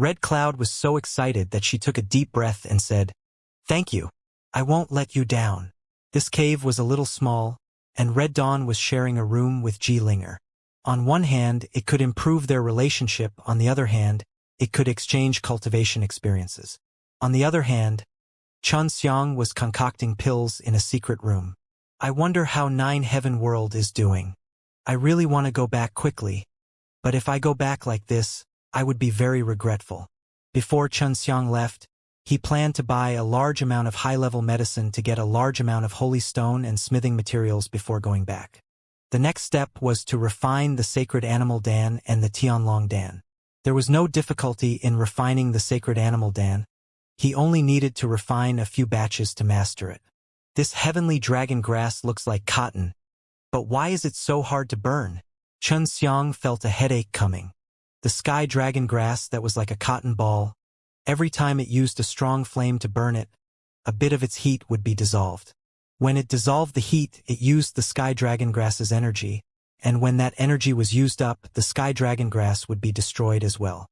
Red Cloud was so excited that she took a deep breath and said, "Thank you. I won't let you down." This cave was a little small, and Red Dawn was sharing a room with Linger. On one hand, it could improve their relationship. On the other hand, it could exchange cultivation experiences. On the other hand, Xianxia was concocting pills in a secret room. I wonder how Nine Heaven World is doing. I really want to go back quickly, but if I go back like this, I would be very regretful. Before Xianxia left, he planned to buy a large amount of high-level medicine to get a large amount of holy stone and smithing materials before going back. The next step was to refine the sacred animal Dan and the Tianlong Dan. There was no difficulty in refining the sacred animal Dan. He only needed to refine a few batches to master it. This heavenly dragon grass looks like cotton, but why is it so hard to burn? Xianxia felt a headache coming. The sky dragon grass that was like a cotton ball. Every time it used a strong flame to burn it, a bit of its heat would be dissolved. When it dissolved the heat, it used the sky dragon grass's energy, and when that energy was used up, the sky dragon grass would be destroyed as well.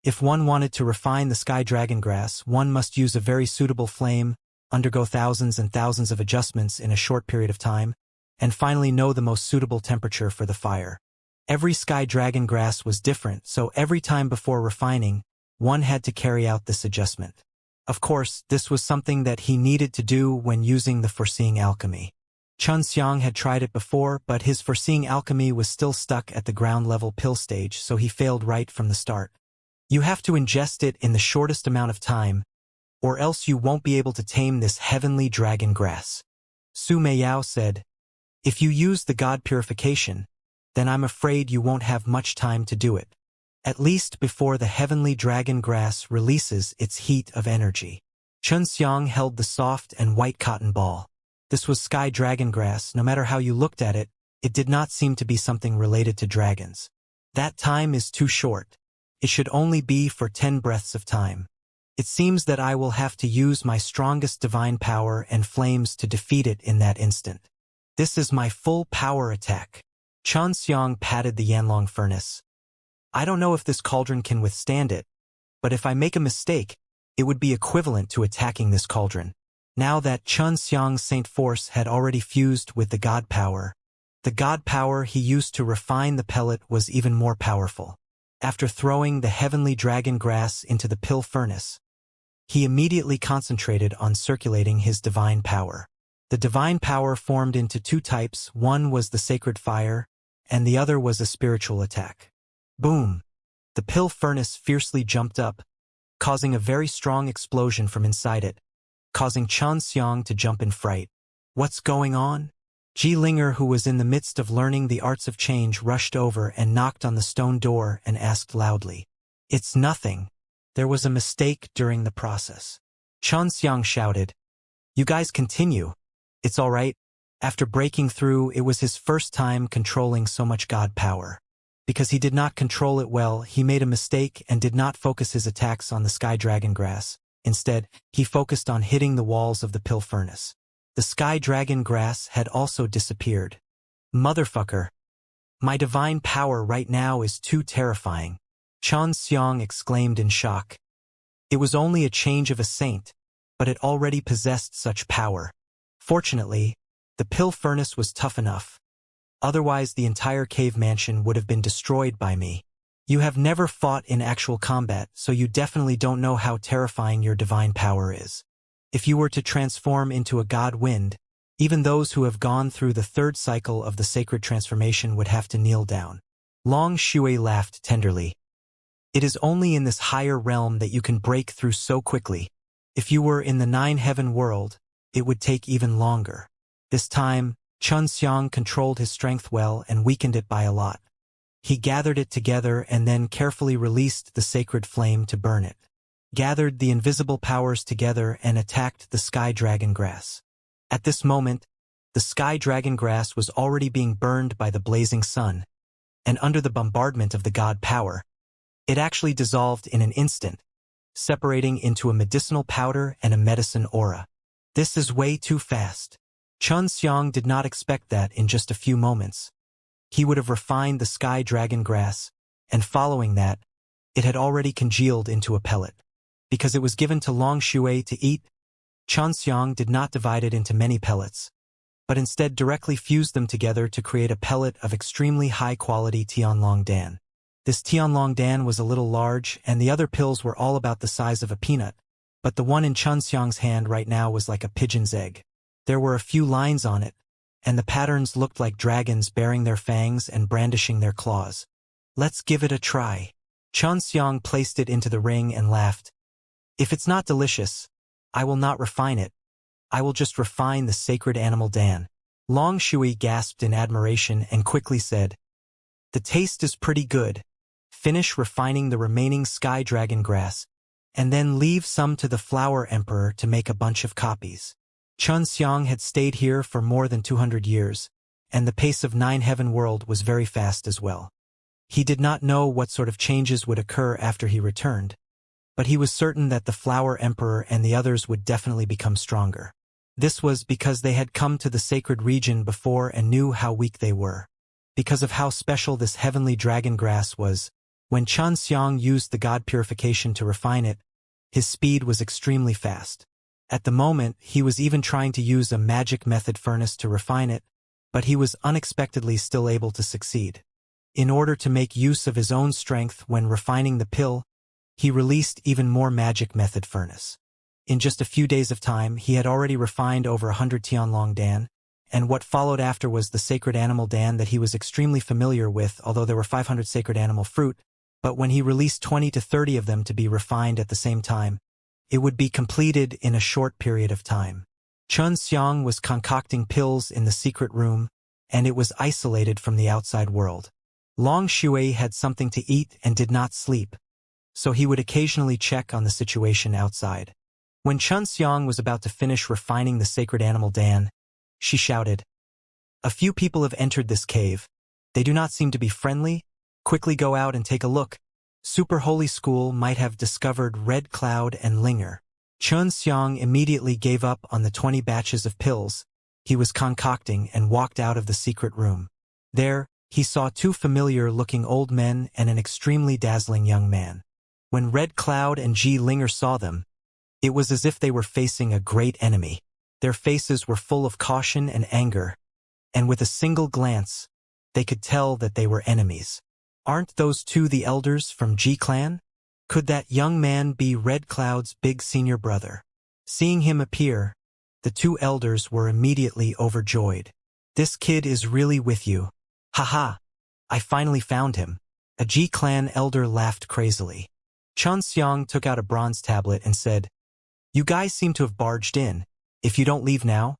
If one wanted to refine the sky dragon grass, one must use a very suitable flame, undergo thousands and thousands of adjustments in a short period of time, and finally know the most suitable temperature for the fire. Every sky dragon grass was different, so every time before refining, one had to carry out this adjustment. Of course, this was something that he needed to do when using the foreseeing alchemy. Xianxia had tried it before, but his foreseeing alchemy was still stuck at the ground-level pill stage, so he failed right from the start. You have to ingest it in the shortest amount of time, or else you won't be able to tame this heavenly dragon grass. Su Meiyao said, "If you use the god purification, then I'm afraid you won't have much time to do it. At least before the heavenly dragon grass releases its heat of energy." Xianxia held the soft and white cotton ball. This was sky dragon grass. No matter how you looked at it, it did not seem to be something related to dragons. That time is too short. It should only be for 10 breaths of time. It seems that I will have to use my strongest divine power and flames to defeat it in that instant. This is my full power attack. Xianxia patted the Yanlong furnace. I don't know if this cauldron can withstand it, but if I make a mistake, it would be equivalent to attacking this cauldron. Now that Xianxia's Saint Force had already fused with the god power, the god power he used to refine the pellet was even more powerful. After throwing the heavenly dragon grass into the pill furnace, he immediately concentrated on circulating his divine power. The divine power formed into two types. One was the sacred fire, and the other was a spiritual attack. Boom! The pill furnace fiercely jumped up, causing a very strong explosion from inside it, causing Xianxia to jump in fright. What's going on? Linger, who was in the midst of learning the arts of change, rushed over and knocked on the stone door and asked loudly, "It's nothing. There was a mistake during the process." Xianxia shouted, "You guys continue. It's all right." After breaking through, it was his first time controlling so much god power. Because he did not control it well, he made a mistake and did not focus his attacks on the sky dragon grass. Instead, he focused on hitting the walls of the pill furnace. The sky dragon grass had also disappeared. Motherfucker! My divine power right now is too terrifying. Xianxia exclaimed in shock. It was only a change of a saint, but it already possessed such power. Fortunately, the pill furnace was tough enough. Otherwise, the entire cave mansion would have been destroyed by me. You have never fought in actual combat, so you definitely don't know how terrifying your divine power is. If you were to transform into a god wind, even those who have gone through the third cycle of the sacred transformation would have to kneel down. Long Shui laughed tenderly. It is only in this higher realm that you can break through so quickly. If you were in the Nine Heaven world, it would take even longer. This time, Xianxia controlled his strength well and weakened it by a lot. He gathered it together and then carefully released the sacred flame to burn it. Gathered the invisible powers together and attacked the sky dragon grass. At this moment, the sky dragon grass was already being burned by the blazing sun, and under the bombardment of the god power, it actually dissolved in an instant, separating into a medicinal powder and a medicine aura. This is way too fast. Xianxia did not expect that in just a few moments. He would have refined the sky dragon grass, and following that, it had already congealed into a pellet. Because it was given to Long Shui to eat, Xianxia did not divide it into many pellets, but instead directly fused them together to create a pellet of extremely high-quality Tianlong Dan. This Tianlong Dan was a little large, and the other pills were all about the size of a peanut, but the one in Xianxia's hand right now was like a pigeon's egg. There were a few lines on it, and the patterns looked like dragons baring their fangs and brandishing their claws. Let's give it a try. Xianxia placed it into the ring and laughed. If it's not delicious, I will not refine it. I will just refine the sacred animal Dan. Long Shui gasped in admiration and quickly said, The taste is pretty good. Finish refining the remaining sky dragon grass, and then leave some to the Flower Emperor to make a bunch of copies. Xianxia had stayed here for more than 200 years, and the pace of Nine Heaven World was very fast as well. He did not know what sort of changes would occur after he returned, but he was certain that the Flower Emperor and the others would definitely become stronger. This was because they had come to the sacred region before and knew how weak they were. Because of how special this heavenly dragon grass was, when Xianxia used the god purification to refine it, his speed was extremely fast. At the moment, he was even trying to use a magic method furnace to refine it, but he was unexpectedly still able to succeed. In order to make use of his own strength when refining the pill, he released even more magic method furnace. In just a few days of time, he had already refined over 100 Tianlong Dan, and what followed after was the sacred animal Dan that he was extremely familiar with, although there were 500 sacred animal fruit, but when he released 20 to 30 of them to be refined at the same time, it would be completed in a short period of time. Xianxia was concocting pills in the secret room, and it was isolated from the outside world. Long Shui had something to eat and did not sleep, so he would occasionally check on the situation outside. When Xianxia was about to finish refining the sacred animal Dan, she shouted, A few people have entered this cave. They do not seem to be friendly. Quickly go out and take a look. Super Holy School might have discovered Red Cloud and Linger. Xianxia immediately gave up on the 20 batches of pills he was concocting and walked out of the secret room. There, he saw two familiar-looking old men and an extremely dazzling young man. When Red Cloud and Linger saw them, it was as if they were facing a great enemy. Their faces were full of caution and anger, and with a single glance, they could tell that they were enemies. Aren't those two the elders from G Clan? Could that young man be Red Cloud's big senior brother? Seeing him appear, the two elders were immediately overjoyed. This kid is really with you. Haha, I finally found him. A G Clan elder laughed crazily. Xianxia took out a bronze tablet and said, You guys seem to have barged in. If you don't leave now,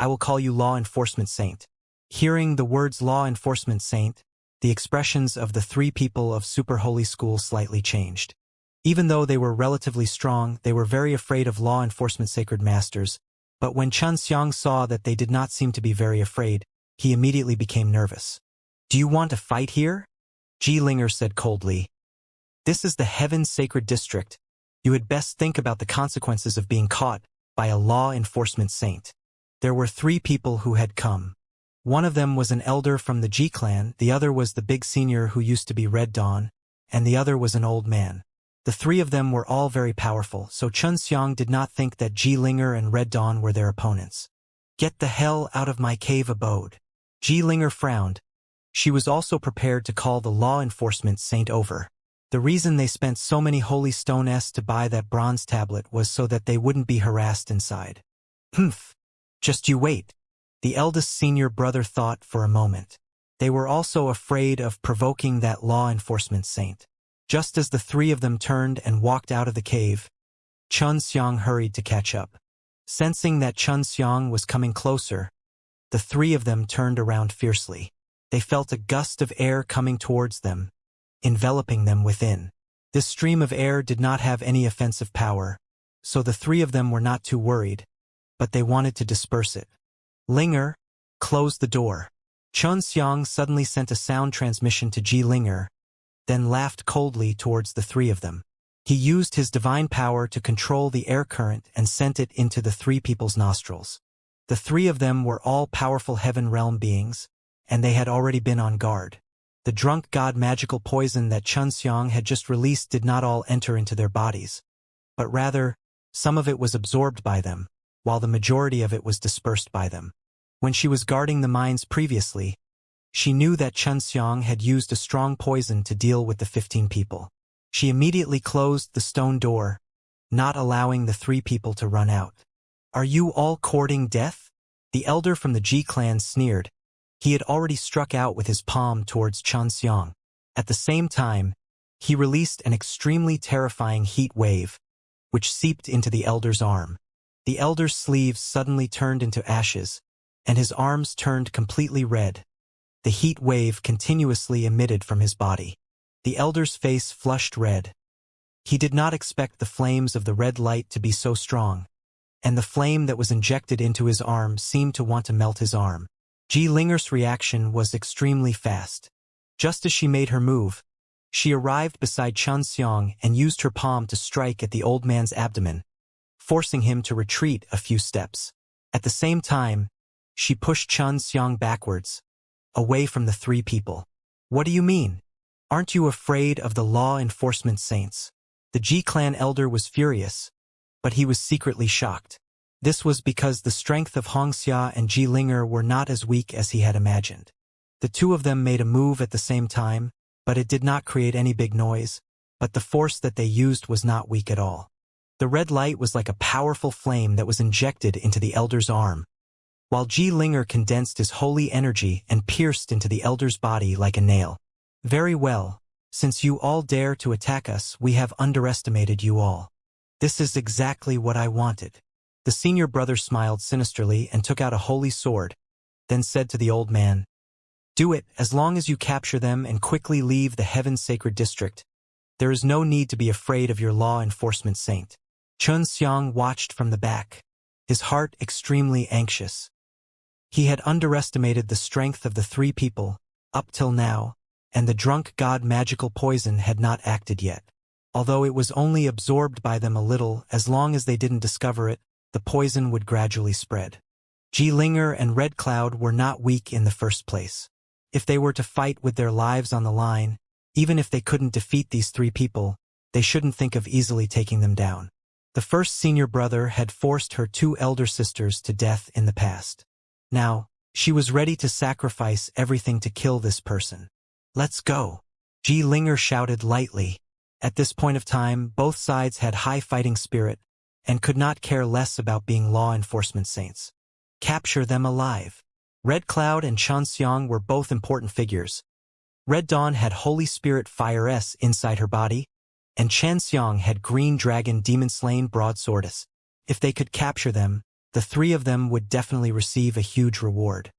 I will call you Law Enforcement Saint. Hearing the words Law Enforcement Saint, the expressions of the three people of Super Holy School slightly changed. Even though they were relatively strong, they were very afraid of Law Enforcement Sacred Masters, but when Xianxia saw that they did not seem to be very afraid, he immediately became nervous. Do you want to fight here? Linger said coldly. This is the Heaven's Sacred District. You had best think about the consequences of being caught by a law enforcement saint. There were three people who had come. One of them was an elder from the G Clan, the other was the big senior who used to be Red Dawn, and the other was an old man. The three of them were all very powerful, so Xianxia did not think that Linger and Red Dawn were their opponents. Get the hell out of my cave abode. Linger frowned. She was also prepared to call the law enforcement saint over. The reason they spent so many holy stones to buy that bronze tablet was so that they wouldn't be harassed inside. Humph. Just you wait. The eldest senior brother thought for a moment. They were also afraid of provoking that law enforcement saint. Just as the three of them turned and walked out of the cave, Xianxia hurried to catch up. Sensing that Xianxia was coming closer, the three of them turned around fiercely. They felt a gust of air coming towards them, enveloping them within. This stream of air did not have any offensive power, so the three of them were not too worried, but they wanted to disperse it. Linger, close the door. Xianxia suddenly sent a sound transmission to Linger, then laughed coldly towards the three of them. He used his divine power to control the air current and sent it into the three people's nostrils. The three of them were all powerful heaven realm beings, and they had already been on guard. The drunk god magical poison that Xianxia had just released did not all enter into their bodies, but rather, some of it was absorbed by them, while the majority of it was dispersed by them. When she was guarding the mines previously, she knew that Xianxia had used a strong poison to deal with the 15 people. She immediately closed the stone door, not allowing the 3 people to run out. "Are you all courting death?" The elder from the Ji clan sneered. He had already struck out with his palm towards Xianxia. At the same time, he released an extremely terrifying heat wave, which seeped into the elder's arm. The elder's sleeves suddenly turned into ashes, and his arms turned completely red. The heat wave continuously emitted from his body. The elder's face flushed red. He did not expect the flames of the red light to be so strong, and the flame that was injected into his arm seemed to want to melt his arm. Ji Linger's reaction was extremely fast. Just as she made her move, she arrived beside Xianxia and used her palm to strike at the old man's abdomen, forcing him to retreat a few steps. At the same time, she pushed Xianxia backwards, away from the 3 people. "What do you mean? Aren't you afraid of the law enforcement saints?" The Ji clan elder was furious, but he was secretly shocked. This was because the strength of Xianxia and Ji Linger were not as weak as he had imagined. The 2 of them made a move at the same time, but it did not create any big noise, but the force that they used was not weak at all. The red light was like a powerful flame that was injected into the elder's arm, while Ji Linger condensed his holy energy and pierced into the elder's body like a nail. "Very well, since you all dare to attack us, we have underestimated you all. This is exactly what I wanted." The senior brother smiled sinisterly and took out a holy sword, then said to the old man, "Do it as long as you capture them and quickly leave the Heaven's Sacred District. There is no need to be afraid of your law enforcement saint." Xianxia watched from the back, his heart extremely anxious. He had underestimated the strength of the 3 people, up till now, and the drunk god magical poison had not acted yet. Although it was only absorbed by them a little, as long as they didn't discover it, the poison would gradually spread. Ji Linger and Red Cloud were not weak in the first place. If they were to fight with their lives on the line, even if they couldn't defeat these 3 people, they shouldn't think of easily taking them down. The first senior brother had forced her 2 elder sisters to death in the past. Now, she was ready to sacrifice everything to kill this person. "Let's go," Ji Linger shouted lightly. At this point of time, both sides had high fighting spirit and could not care less about being law enforcement saints. Capture them alive. Red Cloud and Xianxia were both important figures. Red Dawn had Holy Spirit Fire S inside her body, and Xianxia had Green Dragon Demon Slain Broadswordess. If they could capture them, the 3 of them would definitely receive a huge reward.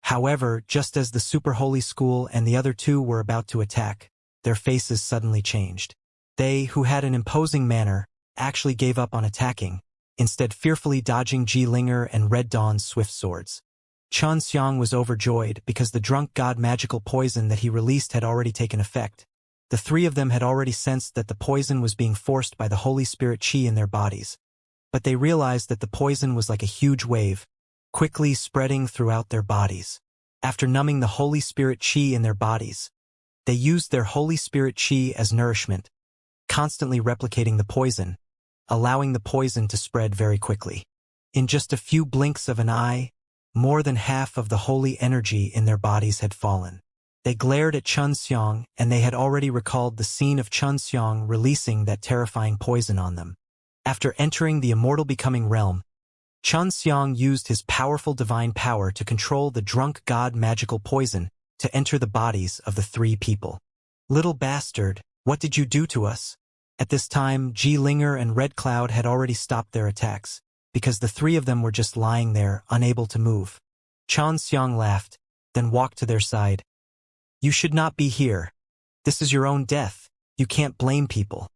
However, just as the Super Holy School and the other 2 were about to attack, their faces suddenly changed. They, who had an imposing manner, actually gave up on attacking, instead fearfully dodging Ji Linger and Red Dawn's swift swords. Xianxia was overjoyed because the drunk god magical poison that he released had already taken effect. The 3 of them had already sensed that the poison was being forced by the Holy Spirit Chi in their bodies, but they realized that the poison was like a huge wave, quickly spreading throughout their bodies. After numbing the Holy Spirit Chi in their bodies, they used their Holy Spirit Chi as nourishment, constantly replicating the poison, allowing the poison to spread very quickly. In just a few blinks of an eye, more than half of the holy energy in their bodies had fallen. They glared at Xianxia, and they had already recalled the scene of Xianxia releasing that terrifying poison on them. After entering the immortal becoming realm, Xianxia used his powerful divine power to control the drunk god magical poison to enter the bodies of the 3 people. "Little bastard, what did you do to us?" At this time, Ji Linger and Red Cloud had already stopped their attacks, because the 3 of them were just lying there, unable to move. Xianxia laughed, then walked to their side. "You should not be here. This is your own death. You can't blame people.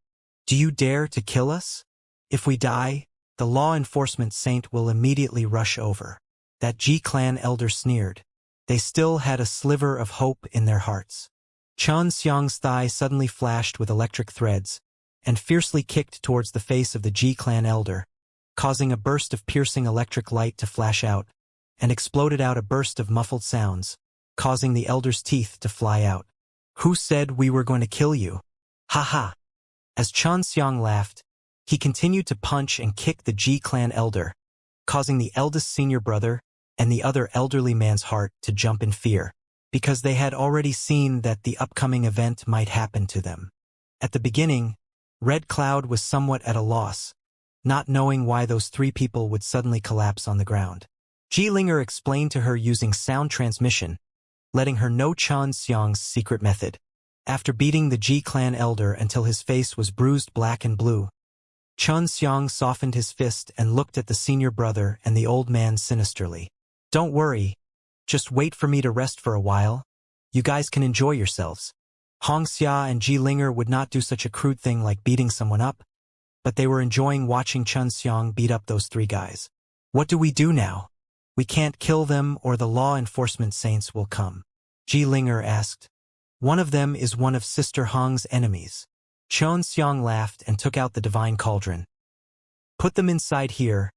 Do you dare to kill us? If we die, the law enforcement saint will immediately rush over." That Ji clan elder sneered. They still had a sliver of hope in their hearts. Xianxia's thigh suddenly flashed with electric threads, and fiercely kicked towards the face of the Ji clan elder, causing a burst of piercing electric light to flash out, and exploded out a burst of muffled sounds, causing the elder's teeth to fly out. Who said we were going to kill you? Ha ha. As Xianxia laughed, he continued to punch and kick the Ji clan elder, causing the eldest senior brother and the other elderly man's heart to jump in fear, because they had already seen that the upcoming event might happen to them. At the beginning, Red Cloud was somewhat at a loss, not knowing why those three people would suddenly collapse on the ground. Linger explained to her using sound transmission, letting her know Xianxia's secret method. After beating the Ji clan elder until his face was bruised black and blue, Xianxia softened his fist and looked at the senior brother and the old man sinisterly. Don't worry, just wait for me to rest for a while. You guys can enjoy yourselves. Xianxia and Linger would not do such a crude thing like beating someone up, but they were enjoying watching Xianxia beat up those three guys. What do we do now? We can't kill them or the law enforcement saints will come. Linger asked. One of them is one of Sister Hong's enemies. Xianxia laughed and took out the divine cauldron. Put them inside here,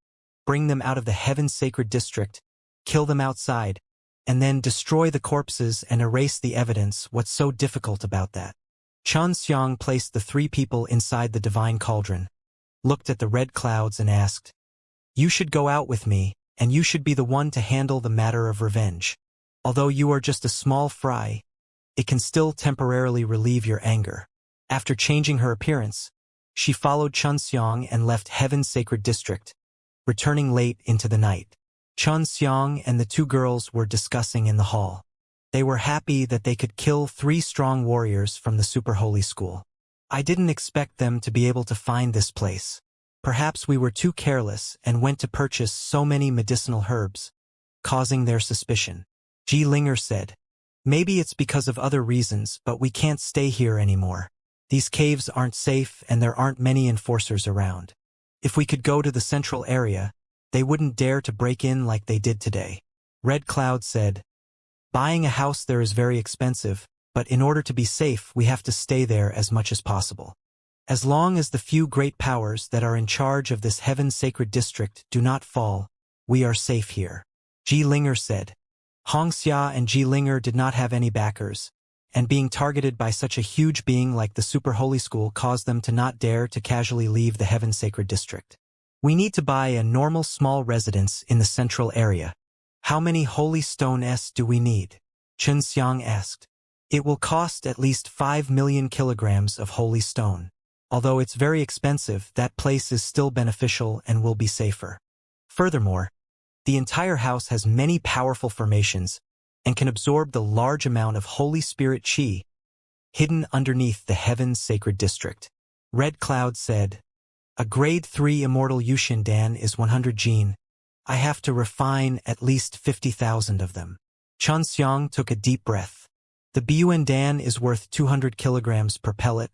bring them out of the Heaven Sacred District, kill them outside, and then destroy the corpses and erase the evidence. What's so difficult about that? Xianxia placed the three people inside the divine cauldron, looked at the red clouds and asked, You should go out with me, and you should be the one to handle the matter of revenge. Although you are just a small fry, it can still temporarily relieve your anger. After changing her appearance, she followed Xianxia and left Heaven's Sacred District, returning late into the night. Xianxia and the two girls were discussing in the hall. They were happy that they could kill 3 strong warriors from the Super Holy School. I didn't expect them to be able to find this place. Perhaps we were too careless and went to purchase so many medicinal herbs, causing their suspicion. Linger said, Maybe it's because of other reasons, but we can't stay here anymore. These caves aren't safe and there aren't many enforcers around. If we could go to the central area, they wouldn't dare to break in like they did today. Red Cloud said, Buying a house there is very expensive, but in order to be safe we have to stay there as much as possible. As long as the few great powers that are in charge of this Heaven Sacred District do not fall, we are safe here. Linger said. Xianxia and Linger did not have any backers, and being targeted by such a huge being like the Super Holy School caused them to not dare to casually leave the Heaven Sacred District. We need to buy a normal small residence in the central area. How many holy stones do we need? Xianxia asked. It will cost at least 5 million kilograms of holy stone. Although it's very expensive, that place is still beneficial and will be safer. Furthermore, the entire house has many powerful formations and can absorb the large amount of Holy Spirit Qi hidden underneath the Heaven's Sacred District. Red Cloud said, A grade 3 Immortal Yuxindan is 100 gene. I have to refine at least 50,000 of them. Xianxia took a deep breath. The Yuandan is worth 200 kilograms per pellet,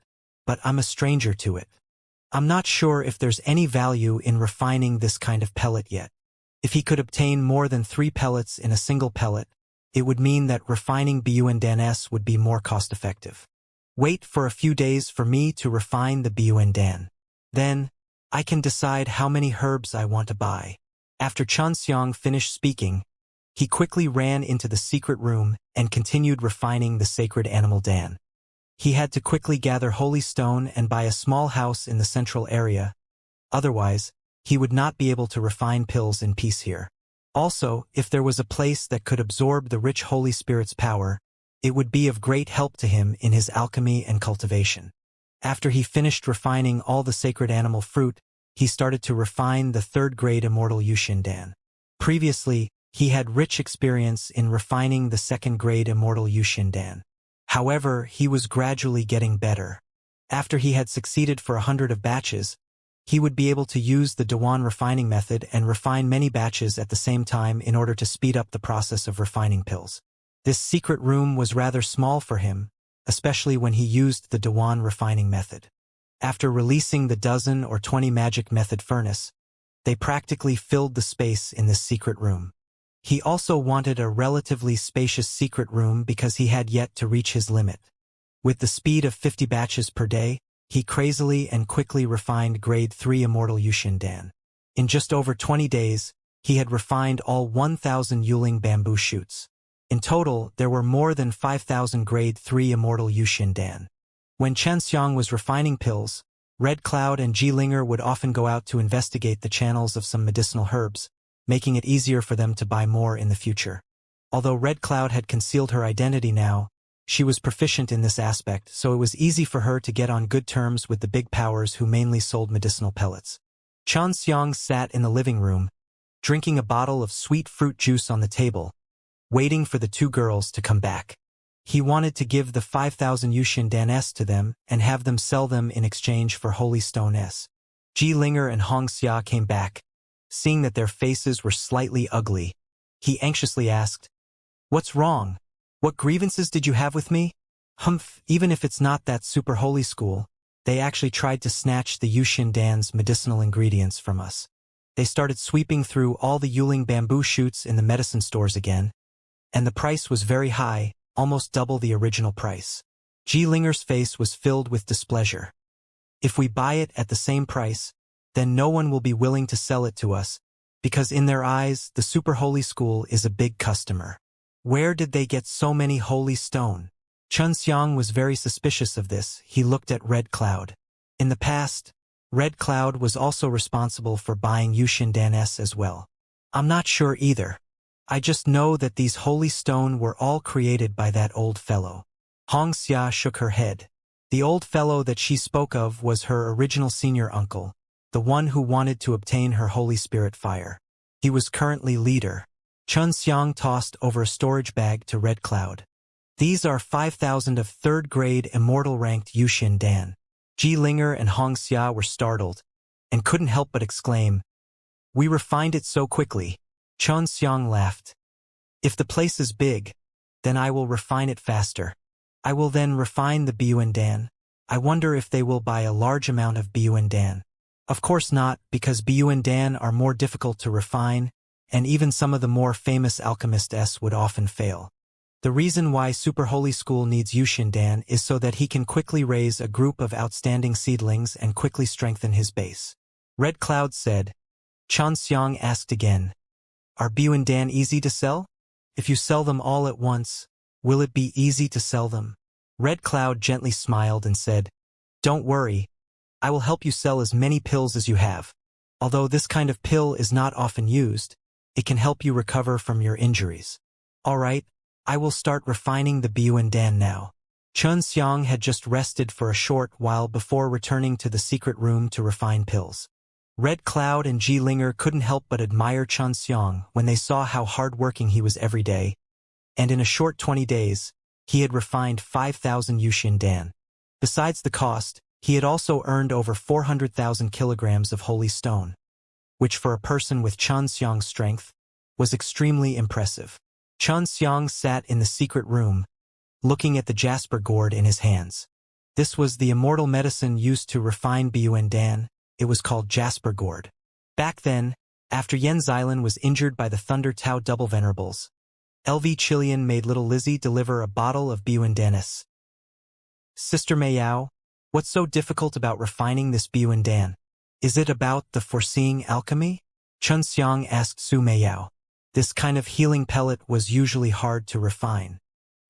but I'm a stranger to it. I'm not sure if there's any value in refining this kind of pellet yet. If he could obtain more than 3 pellets in a single pellet, it would mean that refining Yuandan would be more cost-effective. Wait for a few days for me to refine the Yuandan. Then, I can decide how many herbs I want to buy. After Xianxia finished speaking, he quickly ran into the secret room and continued refining the sacred animal Dan. He had to quickly gather holy stone and buy a small house in the central area. Otherwise, he would not be able to refine pills in peace here. Also, if there was a place that could absorb the rich Holy Spirit's power, it would be of great help to him in his alchemy and cultivation. After he finished refining all the sacred animal fruit, he started to refine the 3rd grade Immortal Yuxindan. Previously, he had rich experience in refining the 2nd grade Immortal Yuxindan. However, he was gradually getting better. After he had succeeded for 100 of batches, he would be able to use the Dewan refining method and refine many batches at the same time in order to speed up the process of refining pills. This secret room was rather small for him, especially when he used the Dewan refining method. After releasing the 12 or 20 magic method furnace, they practically filled the space in this secret room. He also wanted a relatively spacious secret room because he had yet to reach his limit. With the speed of 50 batches per day, he crazily and quickly refined grade 3 Immortal Yuxindan. In just over 20 days, he had refined all 1,000 Yuling bamboo shoots. In total, there were more than 5,000 grade 3 immortal Yuxin Dan. When Xianxia was refining pills, Red Cloud and Linger would often go out to investigate the channels of some medicinal herbs, making it easier for them to buy more in the future. Although Red Cloud had concealed her identity now, she was proficient in this aspect, so it was easy for her to get on good terms with the big powers who mainly sold medicinal pellets. Xianxia sat in the living room, drinking a bottle of sweet fruit juice on the table, waiting for the two girls to come back. He wanted to give the 5,000 Yuxin Dan S to them and have them sell them in exchange for Holy Stone S. Linger and Xianxia came back. Seeing that their faces were slightly ugly, he anxiously asked, "What's wrong? What grievances did you have with me?" "Humph, even if it's not that super holy school, they actually tried to snatch the Yuxin Dan's medicinal ingredients from us. They started sweeping through all the Yuling bamboo shoots in the medicine stores again, and the price was very high, almost double the original price." Linger's face was filled with displeasure. "If we buy it at the same price, then no one will be willing to sell it to us, because in their eyes, the super holy school is a big customer. Where did they get so many holy stone?" Xianxia was very suspicious of this. He looked at Red Cloud. In the past, Red Cloud was also responsible for buying Yuxin Dan S as well. "I'm not sure either. I just know that these holy stone were all created by that old fellow." Xianxia shook her head. The old fellow that she spoke of was her original senior uncle, the one who wanted to obtain her Holy Spirit fire. He was currently leader. Xianxia tossed over a storage bag to Red Cloud. "These are 5,000 of third-grade immortal-ranked Yuxin Dan." Linger and Xianxia were startled, and couldn't help but exclaim, "We refined it so quickly." Xianxia laughed. "If the place is big, then I will refine it faster. I will then refine the Biyuan Dan. I wonder if they will buy a large amount of Biyuan Dan." Of course not, because Biyuan Dan are more difficult to refine, and even some of the more famous alchemists would often fail. The reason why Super Holy School needs Yuxin Dan is so that he can quickly raise a group of outstanding seedlings and quickly strengthen his base. Red Cloud said. Xianxia asked again, "Are Biyuan Dan easy to sell? If you sell them all at once, will it be easy to sell them?" Red Cloud gently smiled and said, "Don't worry, I will help you sell as many pills as you have. Although this kind of pill is not often used, it can help you recover from your injuries." "All right, I will start refining the Biyuan Dan now." Xianxia had just rested for a short while before returning to the secret room to refine pills. Red Cloud and Linger couldn't help but admire Xianxia when they saw how hard-working he was every day, and in a short 20 days, he had refined 5,000 Yuxin Dan. Besides the cost, he had also earned over 400,000 kilograms of holy stone, which for a person with Xianxia's strength, was extremely impressive. Xianxia sat in the secret room, looking at the jasper gourd in his hands. This was the immortal medicine used to refine Biyuan Dan. It was called jasper gourd. Back then, after Yen Xilan was injured by the Thunder Tao double venerables, LV Chilean made little Lizzie deliver a bottle of Biyuan Danis. "Sister Meiyao, what's so difficult about refining this Biyuan Dan? Is it about the foreseeing alchemy?" Xianxia asked Su Meiyao. This kind of healing pellet was usually hard to refine.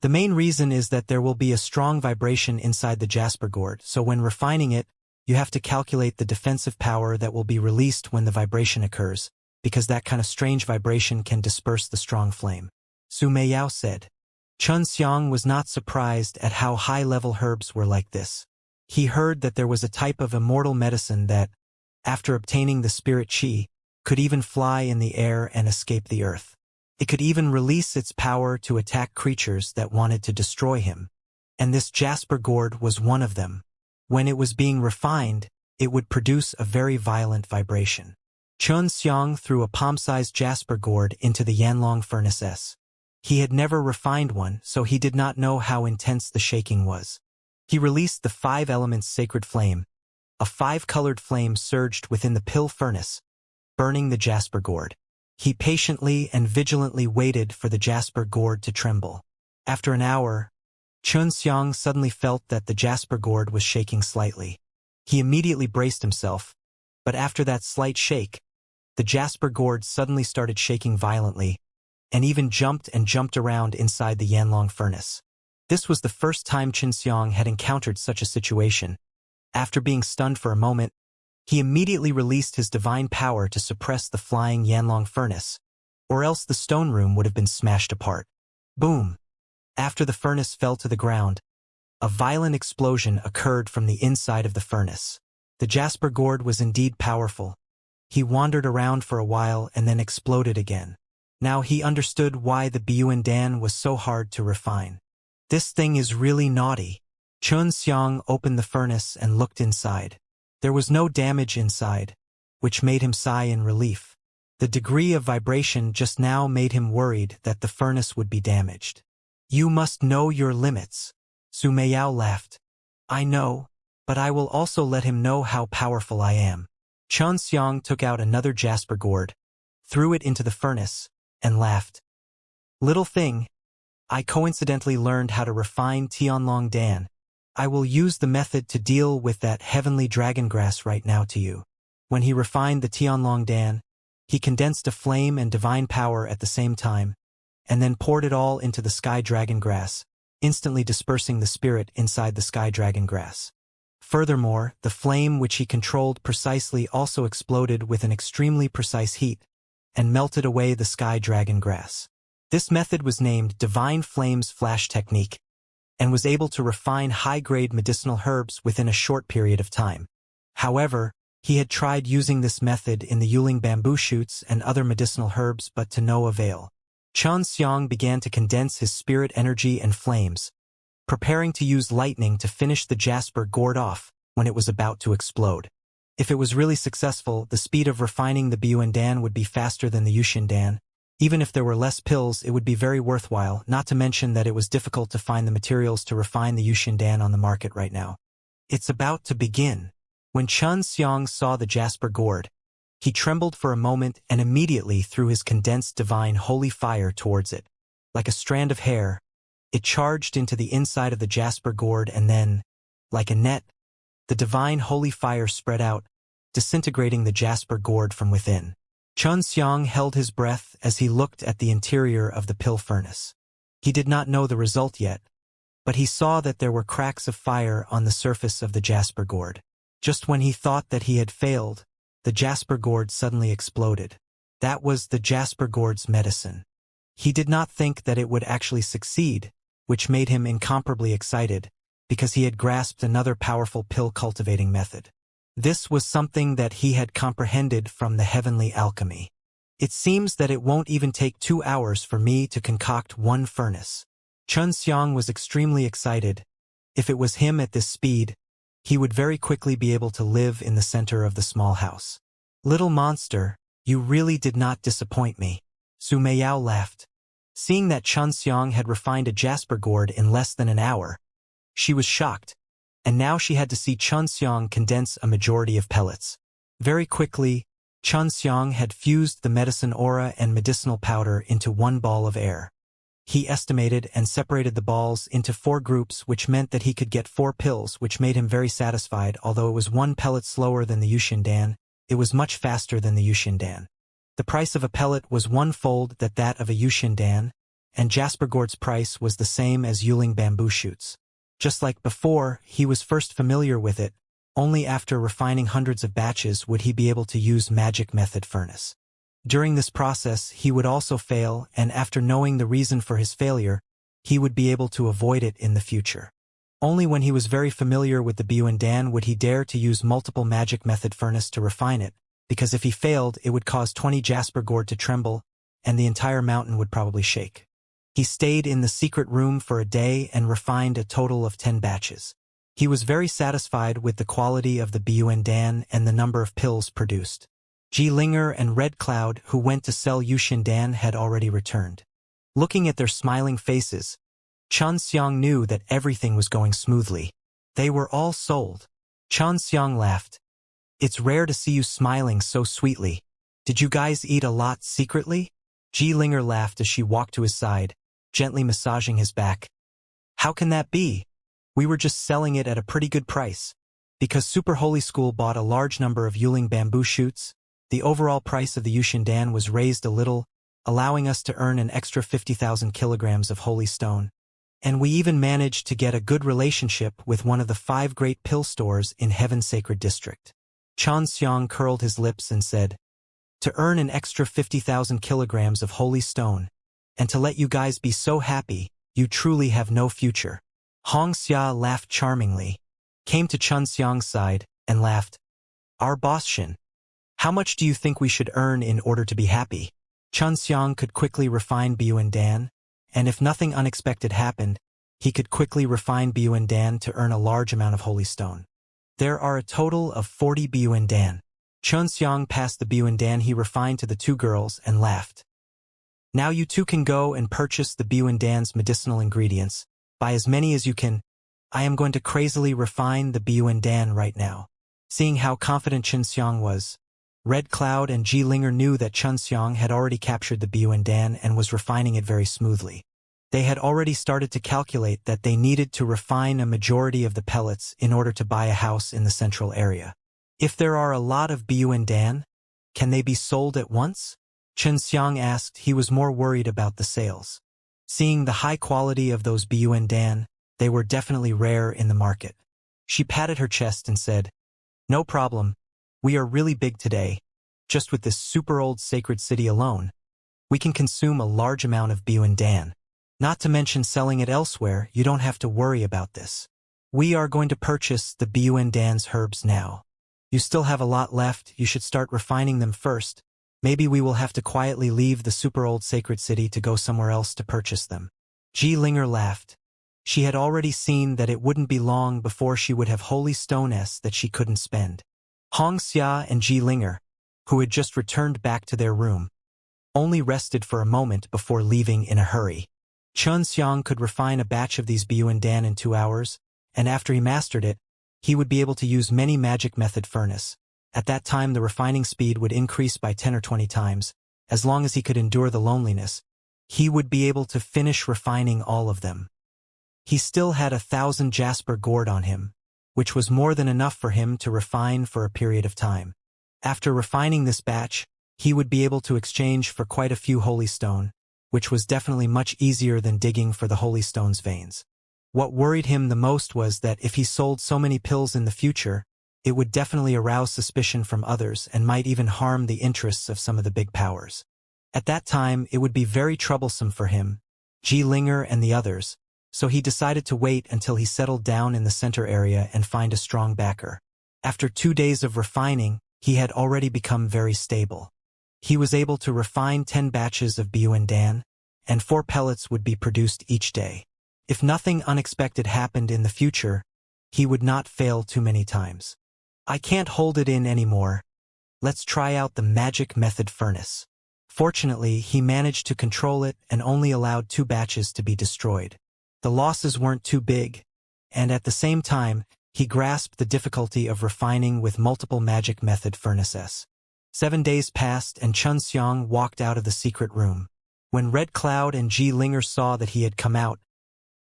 The main reason is that there will be a strong vibration inside the jasper gourd, so when refining it, you have to calculate the defensive power that will be released when the vibration occurs, because that kind of strange vibration can disperse the strong flame. Su Meiyao said. Xianxia was not surprised at how high-level herbs were like this. He heard that there was a type of immortal medicine that, after obtaining the spirit qi, could even fly in the air and escape the earth. It could even release its power to attack creatures that wanted to destroy him. And this jasper gourd was one of them. When it was being refined, it would produce a very violent vibration. Xianxia threw a palm-sized jasper gourd into the Yanlong furnace S. He had never refined one, so he did not know how intense the shaking was. He released the 5 elements sacred flame. A 5-colored flame surged within the pill furnace, burning the jasper gourd. He patiently and vigilantly waited for the jasper gourd to tremble. After an hour, Xianxia suddenly felt that the jasper gourd was shaking slightly. He immediately braced himself, but after that slight shake, the jasper gourd suddenly started shaking violently, and even jumped and jumped around inside the Yanlong furnace. This was the first time Xianxia had encountered such a situation. After being stunned for a moment, he immediately released his divine power to suppress the flying Yanlong furnace, or else the stone room would have been smashed apart. Boom! After the furnace fell to the ground, a violent explosion occurred from the inside of the furnace. The jasper gourd was indeed powerful. He wandered around for a while and then exploded again. Now he understood why the Biuandan was so hard to refine. This thing is really naughty. Xianxia opened the furnace and looked inside. There was no damage inside, which made him sigh in relief. The degree of vibration just now made him worried that the furnace would be damaged. You must know your limits. Su Meiyao laughed. I know, but I will also let him know how powerful I am. Xianxia took out another jasper gourd, threw it into the furnace, and laughed. Little thing, I coincidentally learned how to refine Tianlong Dan. I will use the method to deal with that heavenly dragon grass right now to you. When he refined the Tianlong Dan, he condensed a flame and divine power at the same time, and then poured it all into the sky dragon grass, instantly dispersing the spirit inside the sky dragon grass. Furthermore, the flame which he controlled precisely also exploded with an extremely precise heat, and melted away the sky dragon grass. This method was named Divine Flames Flash Technique, and was able to refine high-grade medicinal herbs within a short period of time. However, he had tried using this method in the Yuling bamboo shoots and other medicinal herbs but to no avail. Xianxia began to condense his spirit energy and flames, preparing to use lightning to finish the jasper gourd off when it was about to explode. If it was really successful, the speed of refining the Biuandan would be faster than the Yuxindan. Even if there were less pills, it would be very worthwhile, not to mention that it was difficult to find the materials to refine the Yuxindan on the market right now. It's about to begin. When Xianxia saw the jasper gourd, he trembled for a moment and immediately threw his condensed divine holy fire towards it. Like a strand of hair, it charged into the inside of the jasper gourd and then, like a net, the divine holy fire spread out, disintegrating the jasper gourd from within. Xianxia held his breath as he looked at the interior of the pill furnace. He did not know the result yet, but he saw that there were cracks of fire on the surface of the jasper gourd. Just when he thought that he had failed, the jasper gourd suddenly exploded. That was the jasper gourd's medicine. He did not think that it would actually succeed, which made him incomparably excited, because he had grasped another powerful pill cultivating method. This was something that he had comprehended from the heavenly alchemy. It seems that it won't even take 2 hours for me to concoct one furnace. Xianxia was extremely excited. If it was him at this speed, he would very quickly be able to live in the center of the small house. Little monster, you really did not disappoint me. Su Meiyao laughed. Seeing that Xianxia had refined a jasper gourd in less than an hour, she was shocked, and now she had to see Xianxia condense a majority of pellets. Very quickly, Xianxia had fused the medicine aura and medicinal powder into one ball of air. He estimated and separated the balls into 4 groups, which meant that he could get 4 pills, which made him very satisfied. Although it was 1 pellet slower than the Yuxindan, it was much faster than the Yuxindan. The price of a pellet was 1-fold that of a Yuxindan, and jasper gourd's price was the same as Yuling bamboo shoots. Just like before, he was first familiar with it. Only after refining hundreds of batches would he be able to use magic method furnace. During this process, he would also fail, and after knowing the reason for his failure, he would be able to avoid it in the future. Only when he was very familiar with the Biuandan would he dare to use multiple magic method furnace to refine it, because if he failed, it would cause 20 jasper gourd to tremble, and the entire mountain would probably shake. He stayed in the secret room for a day and refined a total of 10 batches. He was very satisfied with the quality of the Biuandan and the number of pills produced. Linger and Red Cloud, who went to sell Yuxindan, had already returned. Looking at their smiling faces, Xianxia knew that everything was going smoothly. They were all sold. Xianxia laughed. It's rare to see you smiling so sweetly. Did you guys eat a lot secretly? Linger laughed as she walked to his side, gently massaging his back. How can that be? We were just selling it at a pretty good price. Because Super Holy School bought a large number of Yuling bamboo shoots, the overall price of the Yuxindan was raised a little, allowing us to earn an extra 50,000 kilograms of holy stone. And we even managed to get a good relationship with one of the 5 great pill stores in Heaven's Sacred District. Xianxia curled his lips and said, "To earn an extra 50,000 kilograms of holy stone, and to let you guys be so happy, you truly have no future." Xianxia laughed charmingly, came to Xiang's side, and laughed. "Our boss Shin, how much do you think we should earn in order to be happy?" Xiang could quickly refine Dan, and if nothing unexpected happened, he could quickly refine Dan to earn a large amount of holy stone. There are a total of 40 Dan. Xiang passed the Dan he refined to the 2 girls and laughed. "Now you 2 can go and purchase the Dan's medicinal ingredients. Buy as many as you can. I am going to crazily refine the Dan right now." Seeing how confident Xiang was, Red Cloud and Linger knew that Xiang had already captured the Dan and was refining it very smoothly. They had already started to calculate that they needed to refine a majority of the pellets in order to buy a house in the central area. If there are a lot of Dan, can they be sold at once? Xiang asked. He was more worried about the sales. Seeing the high quality of those Dan, they were definitely rare in the market. She patted her chest and said, "No problem. We are really big today. Just with this super old sacred city alone, we can consume a large amount of Dan. Not to mention selling it elsewhere, you don't have to worry about this. We are going to purchase the Dan's herbs now. You still have a lot left, you should start refining them first. Maybe we will have to quietly leave the super old sacred city to go somewhere else to purchase them." Linger laughed. She had already seen that it wouldn't be long before she would have holy stones that she couldn't spend. Xianxia and Linger, who had just returned back to their room, only rested for a moment before leaving in a hurry. Xiang could refine a batch of these Dan in 2 hours, and after he mastered it, he would be able to use many magic method furnace. At that time the refining speed would increase by 10 or 20 times. As long as he could endure the loneliness, he would be able to finish refining all of them. He still had 1,000 jasper gourd on him, which was more than enough for him to refine for a period of time. After refining this batch, he would be able to exchange for quite a few holy stone, which was definitely much easier than digging for the holy stone's veins. What worried him the most was that if he sold so many pills in the future, it would definitely arouse suspicion from others and might even harm the interests of some of the big powers. At that time, it would be very troublesome for him, Linger and the others, so he decided to wait until he settled down in the center area and find a strong backer. After 2 days of refining, he had already become very stable. He was able to refine 10 batches of Dan, and 4 pellets would be produced each day. If nothing unexpected happened in the future, he would not fail too many times. "I can't hold it in anymore. Let's try out the magic method furnace." Fortunately, he managed to control it and only allowed 2 batches to be destroyed. The losses weren't too big, and at the same time, he grasped the difficulty of refining with multiple magic method furnaces. 7 days passed and Xiang walked out of the secret room. When Red Cloud and Linger saw that he had come out,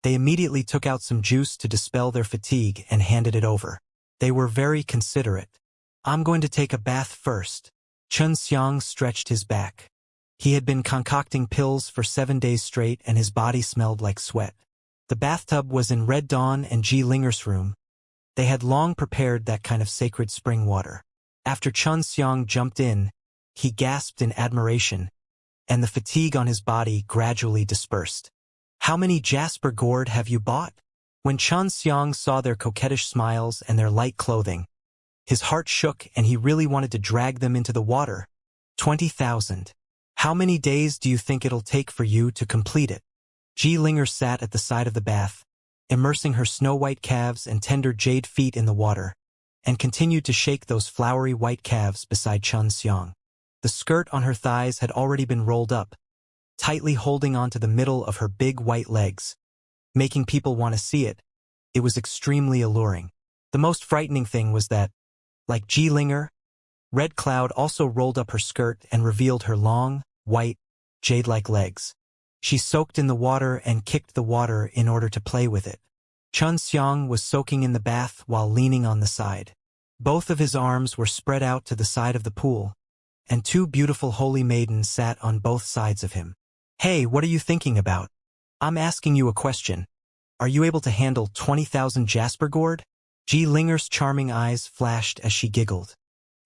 they immediately took out some juice to dispel their fatigue and handed it over. They were very considerate. "I'm going to take a bath first." Xiang stretched his back. He had been concocting pills for 7 days straight and his body smelled like sweat. The bathtub was in Red Dawn and Linger's room. They had long prepared that kind of sacred spring water. After Xiang jumped in, he gasped in admiration, and the fatigue on his body gradually dispersed. "How many jasper gourd have you bought?" When Xiang saw their coquettish smiles and their light clothing, his heart shook and he really wanted to drag them into the water. 20,000. "How many days do you think it'll take for you to complete it?" Linger sat at the side of the bath, immersing her snow-white calves and tender jade feet in the water, and continued to shake those flowery white calves beside Xiang. The skirt on her thighs had already been rolled up, tightly holding onto the middle of her big white legs, making people want to see it. It was extremely alluring. The most frightening thing was that, like Linger, Red Cloud also rolled up her skirt and revealed her long, white, jade-like legs. She soaked in the water and kicked the water in order to play with it. Xiang was soaking in the bath while leaning on the side. Both of his arms were spread out to the side of the pool, and two beautiful holy maidens sat on both sides of him. Hey, what are you thinking about? I'm asking you a question. Are you able to handle 20,000 jasper gourd? Ji Linger's charming eyes flashed as she giggled.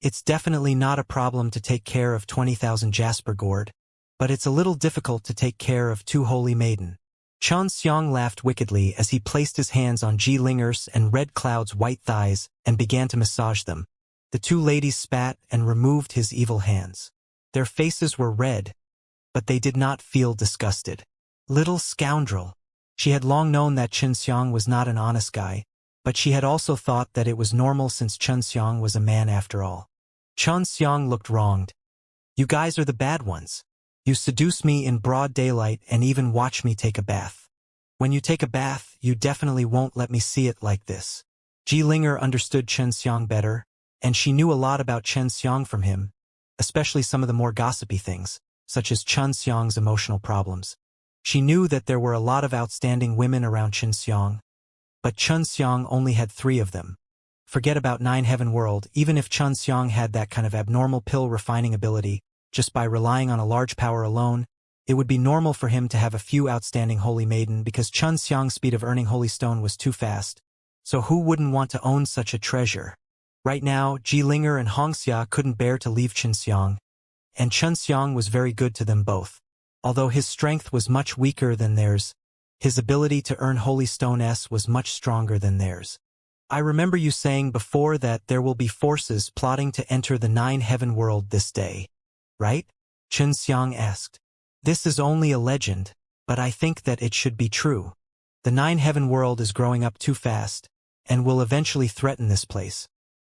It's definitely not a problem to take care of 20,000 jasper gourd, but it's a little difficult to take care of two holy maiden. Xianxia laughed wickedly as he placed his hands on Ji Linger's and Red Cloud's white thighs and began to massage them. The two ladies spat and removed his evil hands. Their faces were red, but they did not feel disgusted. Little scoundrel. She had long known that Xianxia was not an honest guy, but she had also thought that it was normal since Xianxia was a man after all. Xianxia looked wronged. You guys are the bad ones. You seduce me in broad daylight and even watch me take a bath. When you take a bath, you definitely won't let me see it like this. Ji Linger understood Xianxia better, and she knew a lot about Xianxia from him, especially some of the more gossipy things, such as Xianxia's emotional problems. She knew that there were a lot of outstanding women around Xianxia, but Xianxia only had 3 of them. Forget about 9 Heaven World. Even if Xianxia had that kind of abnormal pill refining ability, just by relying on a large power alone, it would be normal for him to have a few outstanding holy maiden because Xianxia's speed of earning holy stone was too fast. So who wouldn't want to own such a treasure? Right now, Ji Linger and Xianxia couldn't bear to leave Xianxia, and Xianxia was very good to them both. Although his strength was much weaker than theirs, his ability to earn holy stone was much stronger than theirs. I remember you saying before that there will be forces plotting to enter the 9 Heaven World this day, right? Xianxia asked. This is only a legend, but I think that it should be true. The 9 Heaven World is growing up too fast, and will eventually threaten this place.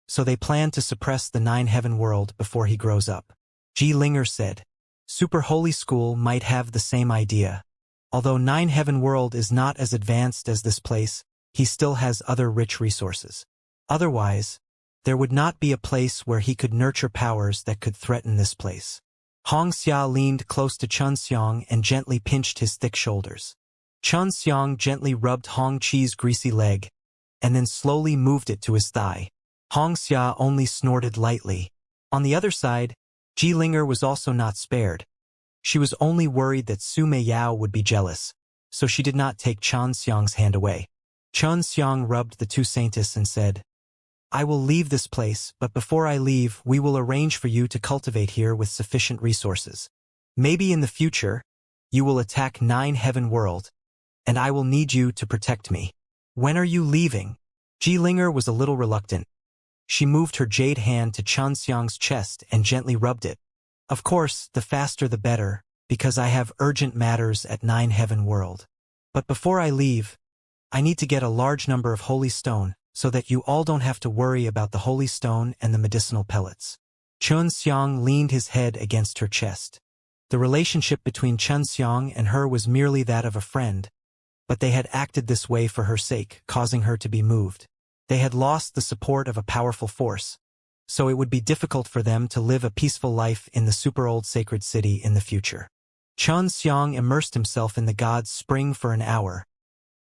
So they plan to suppress the 9 Heaven World before he grows up. Ji Linger said. Super Holy School might have the same idea. Although 9 Heaven World is not as advanced as this place, he still has other rich resources. Otherwise, there would not be a place where he could nurture powers that could threaten this place. Xianxia leaned close to Xianxia and gently pinched his thick shoulders. Xianxia gently rubbed Xi's greasy leg, and then slowly moved it to his thigh. Xianxia only snorted lightly. On the other side, Ji Linger was also not spared. She was only worried that Su Meiyao would be jealous, so she did not take Xianxia's hand away. Xianxia rubbed the two saintess and said, I will leave this place, but before I leave, we will arrange for you to cultivate here with sufficient resources. Maybe in the future, you will attack 9 Heaven World, and I will need you to protect me. When are you leaving? Ji Linger was a little reluctant. She moved her jade hand to Xianxia's chest and gently rubbed it. Of course, the faster the better, because I have urgent matters at 9 Heaven World. But before I leave, I need to get a large number of holy stone, so that you all don't have to worry about the holy stone and the medicinal pellets. Xianxia leaned his head against her chest. The relationship between Xianxia and her was merely that of a friend, but they had acted this way for her sake, causing her to be moved. They had lost the support of a powerful force, so it would be difficult for them to live a peaceful life in the super old sacred city in the future. Xianxia immersed himself in the god's spring for an hour,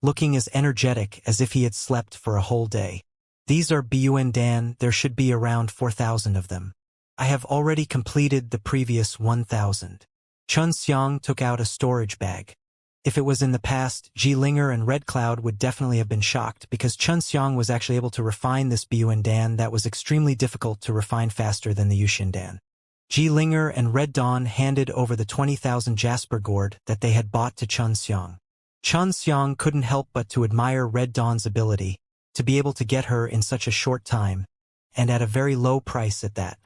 looking as energetic as if he had slept for a whole day. These are Buendan, there should be around 4,000 of them. I have already completed the previous 1,000. Xianxia took out a storage bag. If it was in the past, Ji Linger and Red Cloud would definitely have been shocked because Xianxia was actually able to refine this Buendan that was extremely difficult to refine faster than the Yuxindan. Ji Linger and Red Dawn handed over the 20,000 jasper gourd that they had bought to Xianxia. Xianxia couldn't help but to admire Red Dawn's ability to be able to get her in such a short time, and at a very low price at that.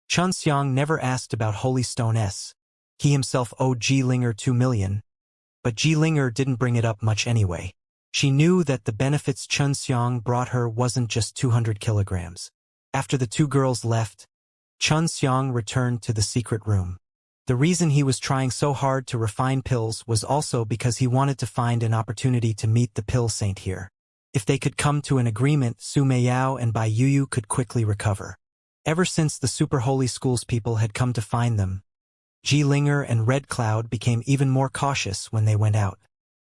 Xianxia never asked about Holy Stone S. He himself owed Ji Linger 2 million, but Ji Linger didn't bring it up much anyway. She knew that the benefits Xianxia brought her wasn't just 200 kilograms. After the two girls left, Xianxia returned to the secret room. The reason he was trying so hard to refine pills was also because he wanted to find an opportunity to meet the pill saint here. If they could come to an agreement, Su Meiyao and Bai Yuyu could quickly recover. Ever since the Super Holy School's people had come to find them, Ji Linger and Red Cloud became even more cautious when they went out.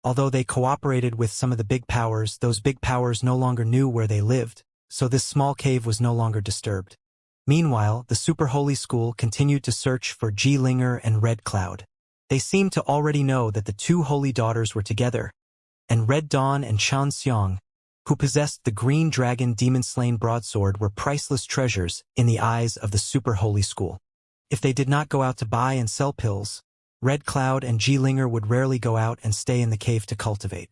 Although they cooperated with some of the big powers, those big powers no longer knew where they lived, so this small cave was no longer disturbed. Meanwhile, the Super Holy School continued to search for Linger and Red Cloud. They seemed to already know that the two holy daughters were together, and Red Dawn and Xianxia, who possessed the Green Dragon Demon-Slain broadsword, were priceless treasures in the eyes of the Super Holy School. If they did not go out to buy and sell pills, Red Cloud and Linger would rarely go out and stay in the cave to cultivate.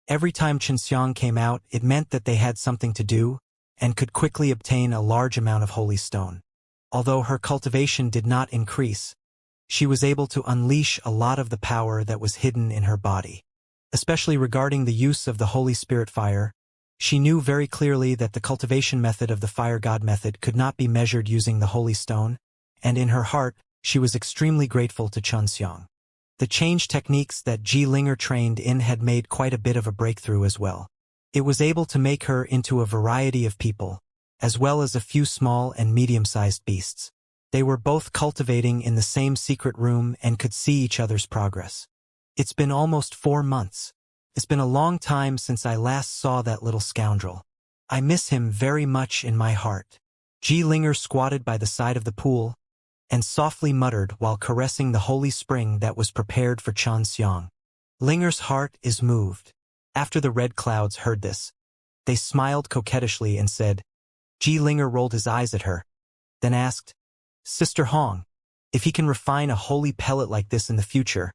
Every time Xianxia came out, it meant that they had something to do and could quickly obtain a large amount of holy stone. Although her cultivation did not increase, she was able to unleash a lot of the power that was hidden in her body. Especially regarding the use of the Holy Spirit fire, she knew very clearly that the cultivation method of the Fire God method could not be measured using the Holy Stone, and in her heart, she was extremely grateful to Xianxia. The change techniques that Linger trained in had made quite a bit of a breakthrough as well. It was able to make her into a variety of people, as well as a few small and medium-sized beasts. They were both cultivating in the same secret room and could see each other's progress. It's been almost 4 months. It's been a long time since I last saw that little scoundrel. I miss him very much in my heart. Linger squatted by the side of the pool and softly muttered while caressing the holy spring that was prepared for Xianxia. Linger's heart is moved. After the Red Clouds heard this, they smiled coquettishly and said, Linger rolled his eyes at her, then asked, Sister Hong, if he can refine a holy pellet like this in the future,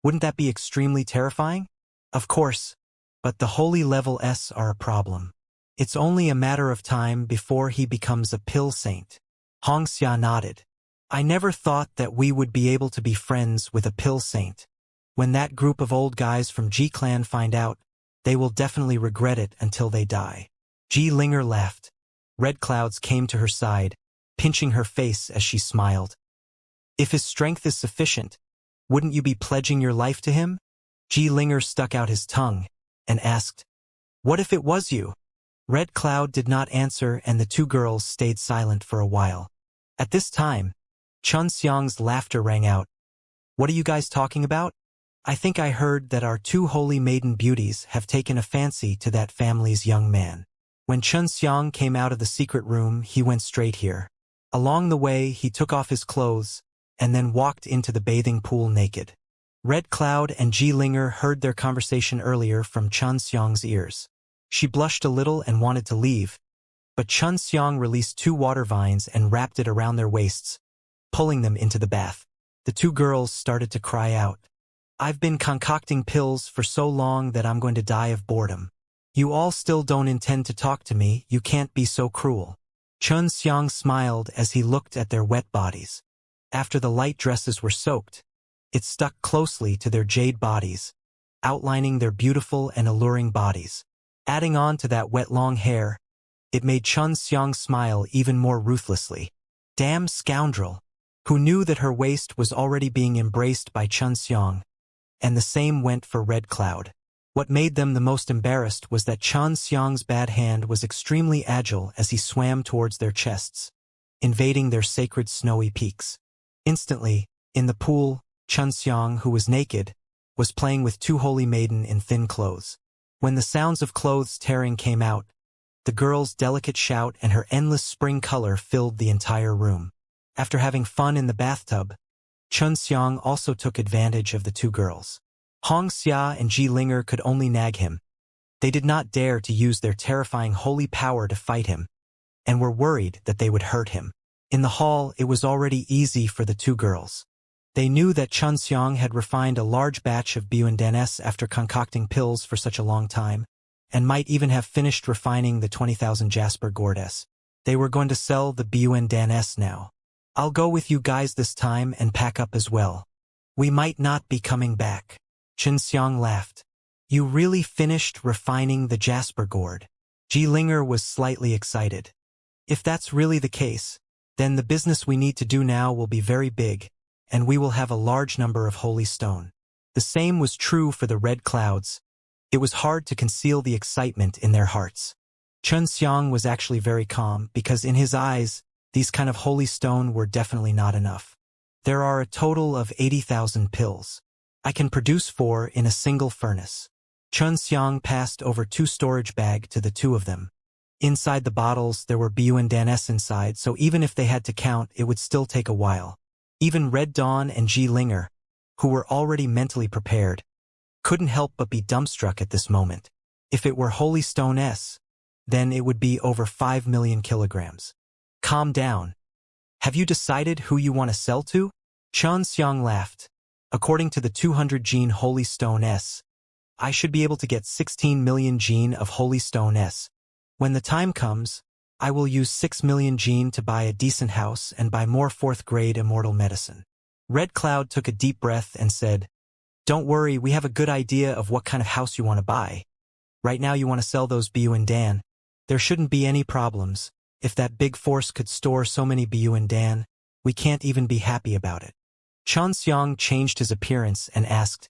wouldn't that be extremely terrifying? Of course, but the holy level S are a problem. It's only a matter of time before he becomes a pill saint. Xianxia nodded. I never thought that we would be able to be friends with a pill saint. When that group of old guys from G-Clan find out, they will definitely regret it until they die. Linger laughed. Red Clouds came to her side, pinching her face as she smiled. If his strength is sufficient, wouldn't you be pledging your life to him? Linger stuck out his tongue and asked, What if it was you? Red Cloud did not answer and the two girls stayed silent for a while. At this time, Xiang's laughter rang out. What are you guys talking about? I think I heard that our two holy maiden beauties have taken a fancy to that family's young man. When Xiang came out of the secret room, he went straight here. Along the way, he took off his clothes and then walked into the bathing pool naked. Red Cloud and Linger heard their conversation earlier from Xiang's ears. She blushed a little and wanted to leave, but Xiang released 2 water vines and wrapped it around their waists, pulling them into the bath. The 2 girls started to cry out. I've been concocting pills for so long that I'm going to die of boredom. You all still don't intend to talk to me, you can't be so cruel. Xiang smiled as he looked at their wet bodies. After the light dresses were soaked, it stuck closely to their jade bodies, outlining their beautiful and alluring bodies. Adding on to that wet long hair, it made Xiang smile even more ruthlessly. Damn scoundrel! Who knew that her waist was already being embraced by Xiang, and the same went for Red Cloud. What made them the most embarrassed was that Xiang's bad hand was extremely agile as he swam towards their chests, invading their sacred snowy peaks. Instantly, in the pool, Xiang, who was naked, was playing with 2 holy maiden in thin clothes. When the sounds of clothes tearing came out, the girl's delicate shout and her endless spring color filled the entire room. After having fun in the bathtub, Xiang also took advantage of the 2 girls. Xianxia and Linger could only nag him. They did not dare to use their terrifying holy power to fight him, and were worried that they would hurt him. In the hall, it was already easy for the 2 girls. They knew that Xiang had refined a large batch of Buendanes after concocting pills for such a long time, and might even have finished refining the 20,000 Jasper Gordes. They were going to sell the Buendanes now. I'll go with you guys this time and pack up as well. We might not be coming back. Xiang laughed. You really finished refining the Jasper Gourd? Linger was slightly excited. If that's really the case, then the business we need to do now will be very big, and we will have a large number of holy stone. The same was true for the Red Clouds. It was hard to conceal the excitement in their hearts. Xiang was actually very calm because in his eyes, these kind of holy stone were definitely not enough. There are a total of 80,000 pills. I can produce 4 in a single furnace. Xiang passed over 2 storage bags to the 2 of them. Inside the bottles there were Buandan inside, so even if they had to count, it would still take a while. Even Red Dawn and Ji Linger, who were already mentally prepared, couldn't help but be dumbstruck at this moment. If it were Holy Stone S, then it would be over 5 million kilograms. Calm down. Have you decided who you want to sell to? Xianxia laughed. According to the 200 gene Holy Stone S, I should be able to get 16 million gene of Holy Stone S. When the time comes, I will use 6 million gene to buy a decent house and buy more 4th-grade immortal medicine. Red Cloud took a deep breath and said, "Don't worry, we have a good idea of what kind of house you want to buy. Right now you want to sell those Buandan. There shouldn't be any problems. If that big force could store so many Buandan, we can't even be happy about it." Xianxia changed his appearance and asked,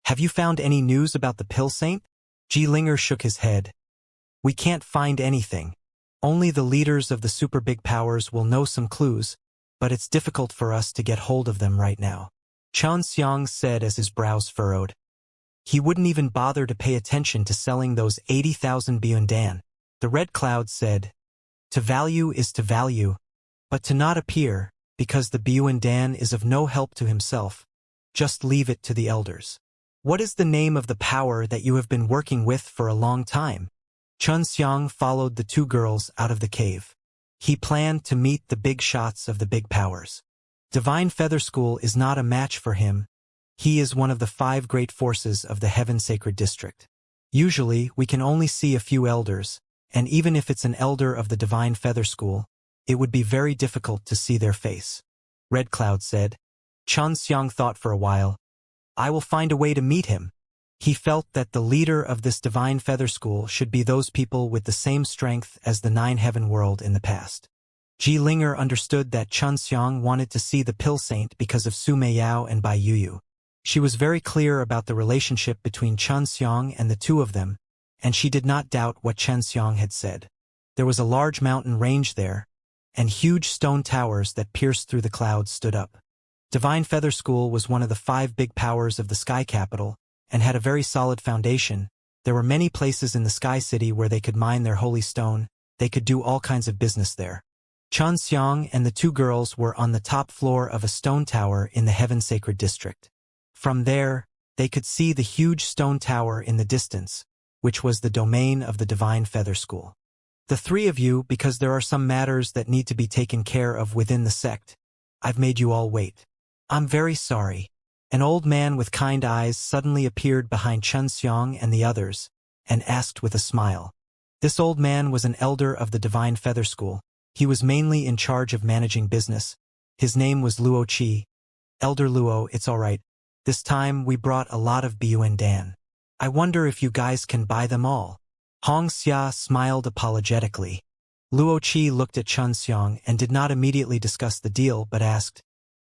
"Have you found any news about the Pill Saint?" Ji Linger shook his head. "We can't find anything. Only the leaders of the super big powers will know some clues, but it's difficult for us to get hold of them right now," Xianxia said as his brows furrowed. He wouldn't even bother to pay attention to selling those 80,000 Buandan. The Red Cloud said, "To value is to value, but to not appear, because the Buandan is of no help to himself. Just leave it to the elders." "What is the name of the power that you have been working with for a long time?" Xianxia followed the two girls out of the cave. He planned to meet the big shots of the big powers. Divine Feather School is not a match for him. He is one of the 5 great forces of the Heaven Sacred District. Usually, we can only see a few elders, and even if it's an elder of the Divine Feather School, it would be very difficult to see their face. Red Cloud said. Xianxia thought for a while. "I will find a way to meet him." He felt that the leader of this Divine Feather School should be those people with the same strength as the 9 Heaven World in the past. Ji Linger understood that Xianxia wanted to see the Pill Saint because of Su Meiyao and Bai Yuyu. She was very clear about the relationship between Xianxia and the two of them, and she did not doubt what Xianxia had said. There was a large mountain range there, and huge stone towers that pierced through the clouds stood up. Divine Feather School was one of the 5 big powers of the Sky Capital, and had a very solid foundation. There were many places in the Sky City where they could mine their holy stone. They could do all kinds of business there. Xianxia and the two girls were on the top floor of a stone tower in the Heaven Sacred District. From there, they could see the huge stone tower in the distance, which was the domain of the Divine Feather School. "The 3 of you, because there are some matters that need to be taken care of within the sect. I've made you all wait." "I'm very sorry." An old man with kind eyes suddenly appeared behind Xianxia and the others, and asked with a smile. This old man was an elder of the Divine Feather School. He was mainly in charge of managing business. His name was Luo Qi. "Elder Luo, it's all right. This time we brought a lot of Buandan. I wonder if you guys can buy them all." Xianxia smiled apologetically. Luo Qi looked at Xianxia and did not immediately discuss the deal but asked,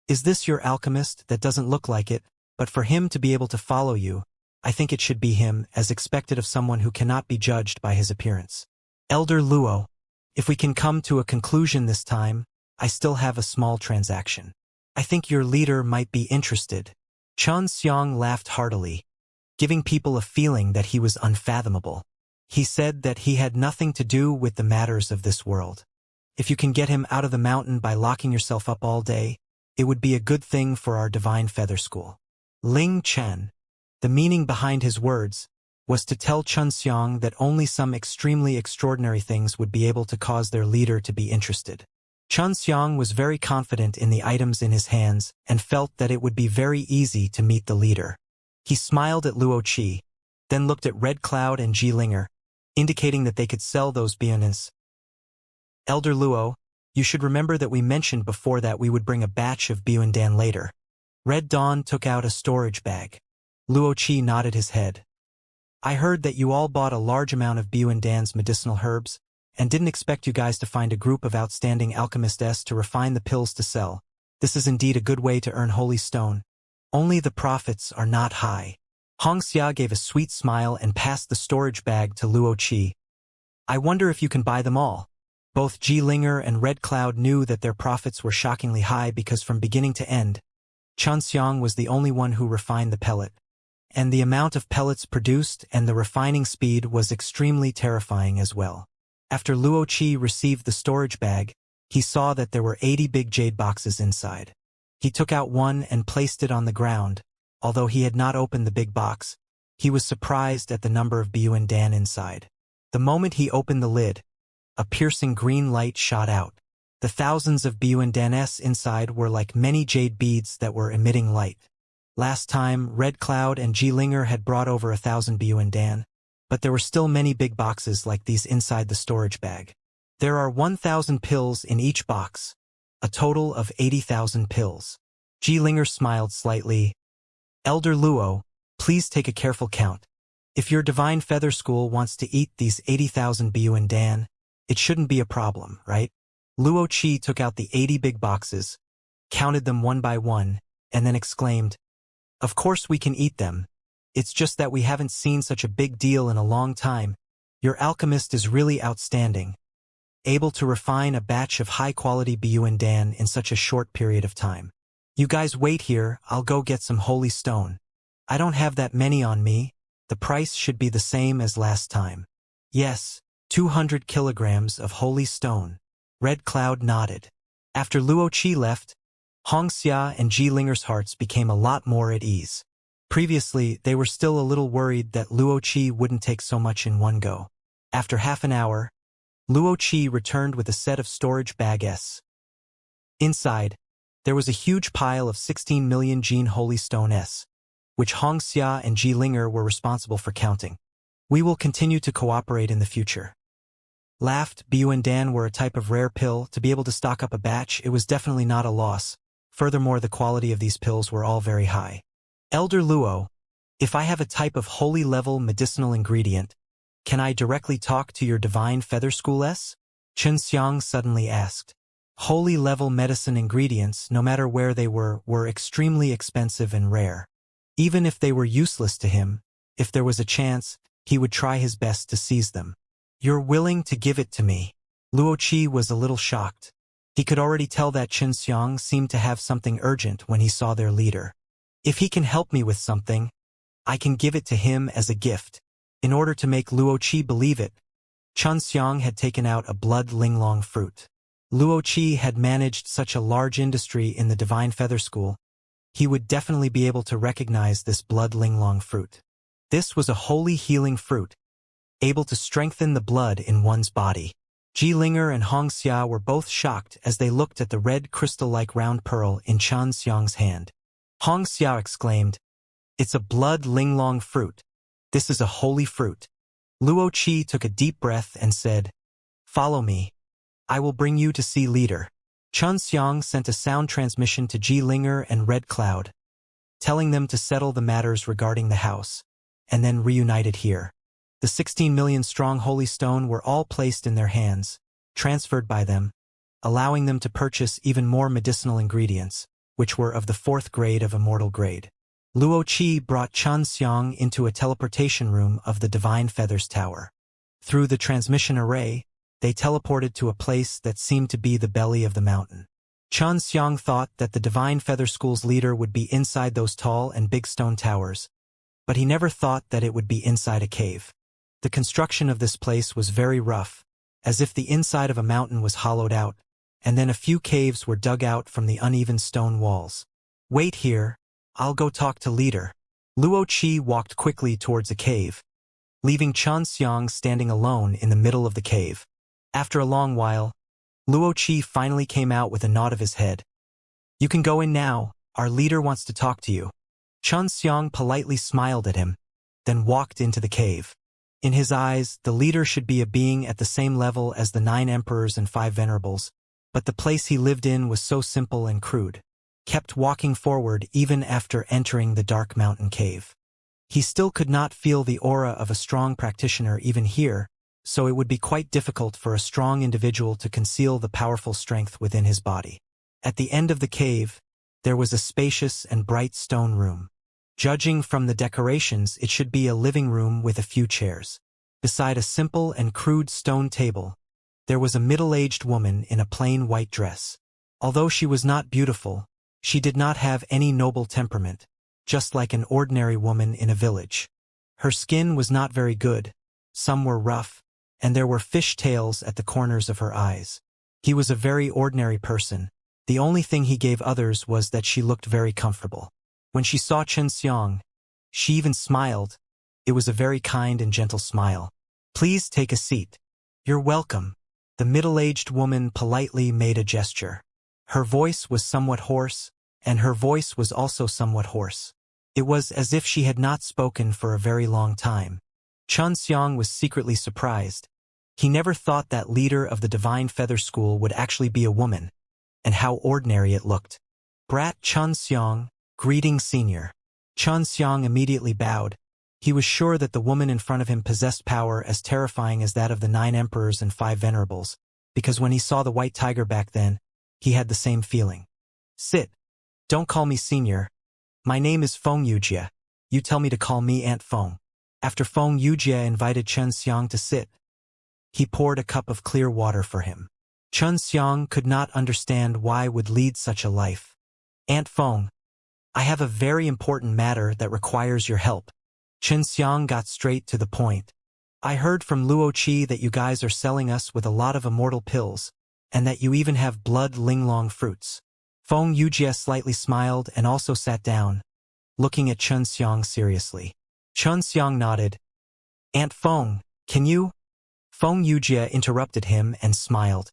"Is this your alchemist? That doesn't look like it, but for him to be able to follow you, I think it should be him, as expected of someone who cannot be judged by his appearance." "Elder Luo, if we can come to a conclusion this time, I still have a small transaction. I think your leader might be interested." Xianxia laughed heartily, giving people a feeling that he was unfathomable. He said that he had nothing to do with the matters of this world. If you can get him out of the mountain by locking yourself up all day, it would be a good thing for our Divine Feather School. Ling Chen. The meaning behind his words was to tell Xianxia that only some extremely extraordinary things would be able to cause their leader to be interested. Xianxia was very confident in the items in his hands and felt that it would be very easy to meet the leader. He smiled at Luo Qi, then looked at Red Cloud and Ji Linger, indicating that they could sell those Buanans. "Elder Luo, you should remember that we mentioned before that we would bring a batch of Buandan later." Red Dawn took out a storage bag. Luo Qi nodded his head. "I heard that you all bought a large amount of Buandan's medicinal herbs, and didn't expect you guys to find a group of outstanding alchemists to refine the pills to sell. This is indeed a good way to earn holy stone. Only the profits are not high." Xianxia gave a sweet smile and passed the storage bag to Luo Qi. "I wonder if you can buy them all." Both Ji Linger and Red Cloud knew that their profits were shockingly high because from beginning to end, Xianxia was the only one who refined the pellet. And the amount of pellets produced and the refining speed was extremely terrifying as well. After Luo Qi received the storage bag, he saw that there were 80 big jade boxes inside. He took out one and placed it on the ground. Although he had not opened the big box, he was surprised at the number of Buendan inside. The moment he opened the lid, a piercing green light shot out. The thousands of Buendanes inside were like many jade beads that were emitting light. Last time, Red Cloud and Jilinger had brought over 1,000 Buendan, but there were still many big boxes like these inside the storage bag. There are 1,000 pills in each box, a total of 80,000 pills. Jilinger smiled slightly. Elder Luo, please take a careful count. If your Divine Feather School wants to eat these 80,000 Buendan, it shouldn't be a problem, right? Luo Qi took out the 80 big boxes, counted them one by one, and then exclaimed, "Of course we can eat them. It's just that we haven't seen such a big deal in a long time. Your alchemist is really outstanding, able to refine a batch of high-quality Buendan in such a short period of time. You guys wait here, I'll go get some holy stone. I don't have that many on me. The price should be the same as last time." "Yes, 200 kilograms of holy stone." Red Cloud nodded. After Luo Qi left, Xianxia and Jilinger's hearts became a lot more at ease. Previously, they were still a little worried that Luo Qi wouldn't take so much in one go. After half an hour, Luo Qi returned with a set of storage bags. Inside, there was a huge pile of 16 million Jin Holy Stone S, which Xianxia and Jilinger were responsible for counting. "We will continue to cooperate in the future." Laughed, Buendan were a type of rare pill. To be able to stock up a batch, it was definitely not a loss. Furthermore, the quality of these pills were all very high. "Elder Luo, if I have a type of holy-level medicinal ingredient, can I directly talk to your Divine Feather School S?" Xianxia suddenly asked. Holy-level medicine ingredients, no matter where they were extremely expensive and rare. Even if they were useless to him, if there was a chance, he would try his best to seize them. "You're willing to give it to me?" Luo Qi was a little shocked. He could already tell that Xianxia seemed to have something urgent when he saw their leader. "If he can help me with something, I can give it to him as a gift." In order to make Luo Qi believe it, Xianxia had taken out a blood linglong fruit. Luo Qi had managed such a large industry in the Divine Feather School. He would definitely be able to recognize this blood linglong fruit. This was a holy healing fruit, able to strengthen the blood in one's body. Jilinger and Xianxia were both shocked as they looked at the red crystal-like round pearl in Xianxia's hand. Xianxia exclaimed, "It's a blood linglong fruit. This is a holy fruit." Luo Qi took a deep breath and said, "Follow me. I will bring you to see leader." Xianxia sent a sound transmission to Jilinger and Red Cloud, telling them to settle the matters regarding the house, and then reunited here. The 16 million strong holy stone were all placed in their hands, transferred by them, allowing them to purchase even more medicinal ingredients, which were of the 4th grade of immortal grade. Luo Qi brought Xianxia into a teleportation room of the Divine Feathers Tower. Through the transmission array, they teleported to a place that seemed to be the belly of the mountain. Xianxia thought that the Divine Feather School's leader would be inside those tall and big stone towers, but he never thought that it would be inside a cave. The construction of this place was very rough, as if the inside of a mountain was hollowed out, and then a few caves were dug out from the uneven stone walls. "Wait here, I'll go talk to leader." Luo Qi walked quickly towards a cave, leaving Xianxia standing alone in the middle of the cave. After a long while, Luo Qi finally came out with a nod of his head. "You can go in now, our leader wants to talk to you." Xianxia politely smiled at him, then walked into the cave. In his eyes, the leader should be a being at the same level as the 9 emperors and 5 venerables, but the place he lived in was so simple and crude. Kept walking forward even after entering the dark mountain cave. He still could not feel the aura of a strong practitioner even here, so it would be quite difficult for a strong individual to conceal the powerful strength within his body. At the end of the cave, there was a spacious and bright stone room. Judging from the decorations, it should be a living room with a few chairs. Beside a simple and crude stone table, there was a middle-aged woman in a plain white dress. Although she was not beautiful, she did not have any noble temperament, just like an ordinary woman in a village. Her skin was not very good, some were rough, and there were fish tails at the corners of her eyes. He was a very ordinary person. The only thing he gave others was that she looked very comfortable. When she saw Xianxia, she even smiled. It was a very kind and gentle smile. "Please take a seat." "You're welcome." The middle-aged woman politely made a gesture. Her voice was somewhat hoarse, and her voice was also somewhat hoarse. It was as if she had not spoken for a very long time. Xianxia was secretly surprised. He never thought that leader of the Divine Feather School would actually be a woman, and how ordinary it looked. "Brat Xianxia, greeting senior." Xianxia immediately bowed. He was sure that the woman in front of him possessed power as terrifying as that of the 9 emperors and 5 venerables, because when he saw the white tiger back then, he had the same feeling. "Sit. Don't call me senior. My name is Feng Yujia. You tell me to call me Aunt Feng." After Feng Yujia invited Xianxia to sit, he poured a cup of clear water for him. Xianxia could not understand why would lead such a life. "Aunt Feng, I have a very important matter that requires your help." Xianxia got straight to the point. "I heard from Luoqi that you guys are selling us with a lot of immortal pills, and that you even have blood linglong fruits." Feng Yujia slightly smiled and also sat down, looking at Xianxia seriously. Xianxia nodded. "Aunt Feng, can you?" Feng Yujia interrupted him and smiled.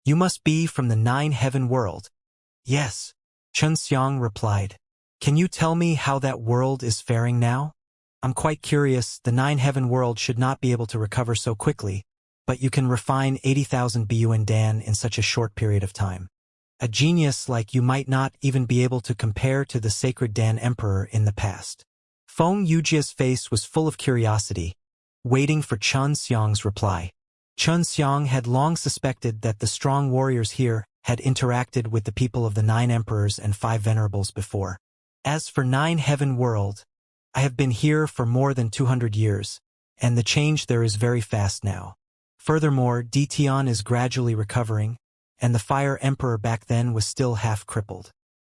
"You must be from the 9 heaven world." "Yes," Xianxia replied. "Can you tell me how that world is faring now? I'm quite curious. The 9 heaven world should not be able to recover so quickly, but you can refine 80,000 BUN Dan in such a short period of time. A genius like you might not even be able to compare to the sacred Dan Emperor in the past." Feng Yujia's face was full of curiosity, waiting for Xianxia's reply. Xianxia had long suspected that the strong warriors here had interacted with the people of the 9 emperors and 5 venerables before. "As for 9 heaven world, I have been here for more than 200 years, and the change there is very fast now. Furthermore, Dtion is gradually recovering, and the Fire Emperor back then was still half crippled.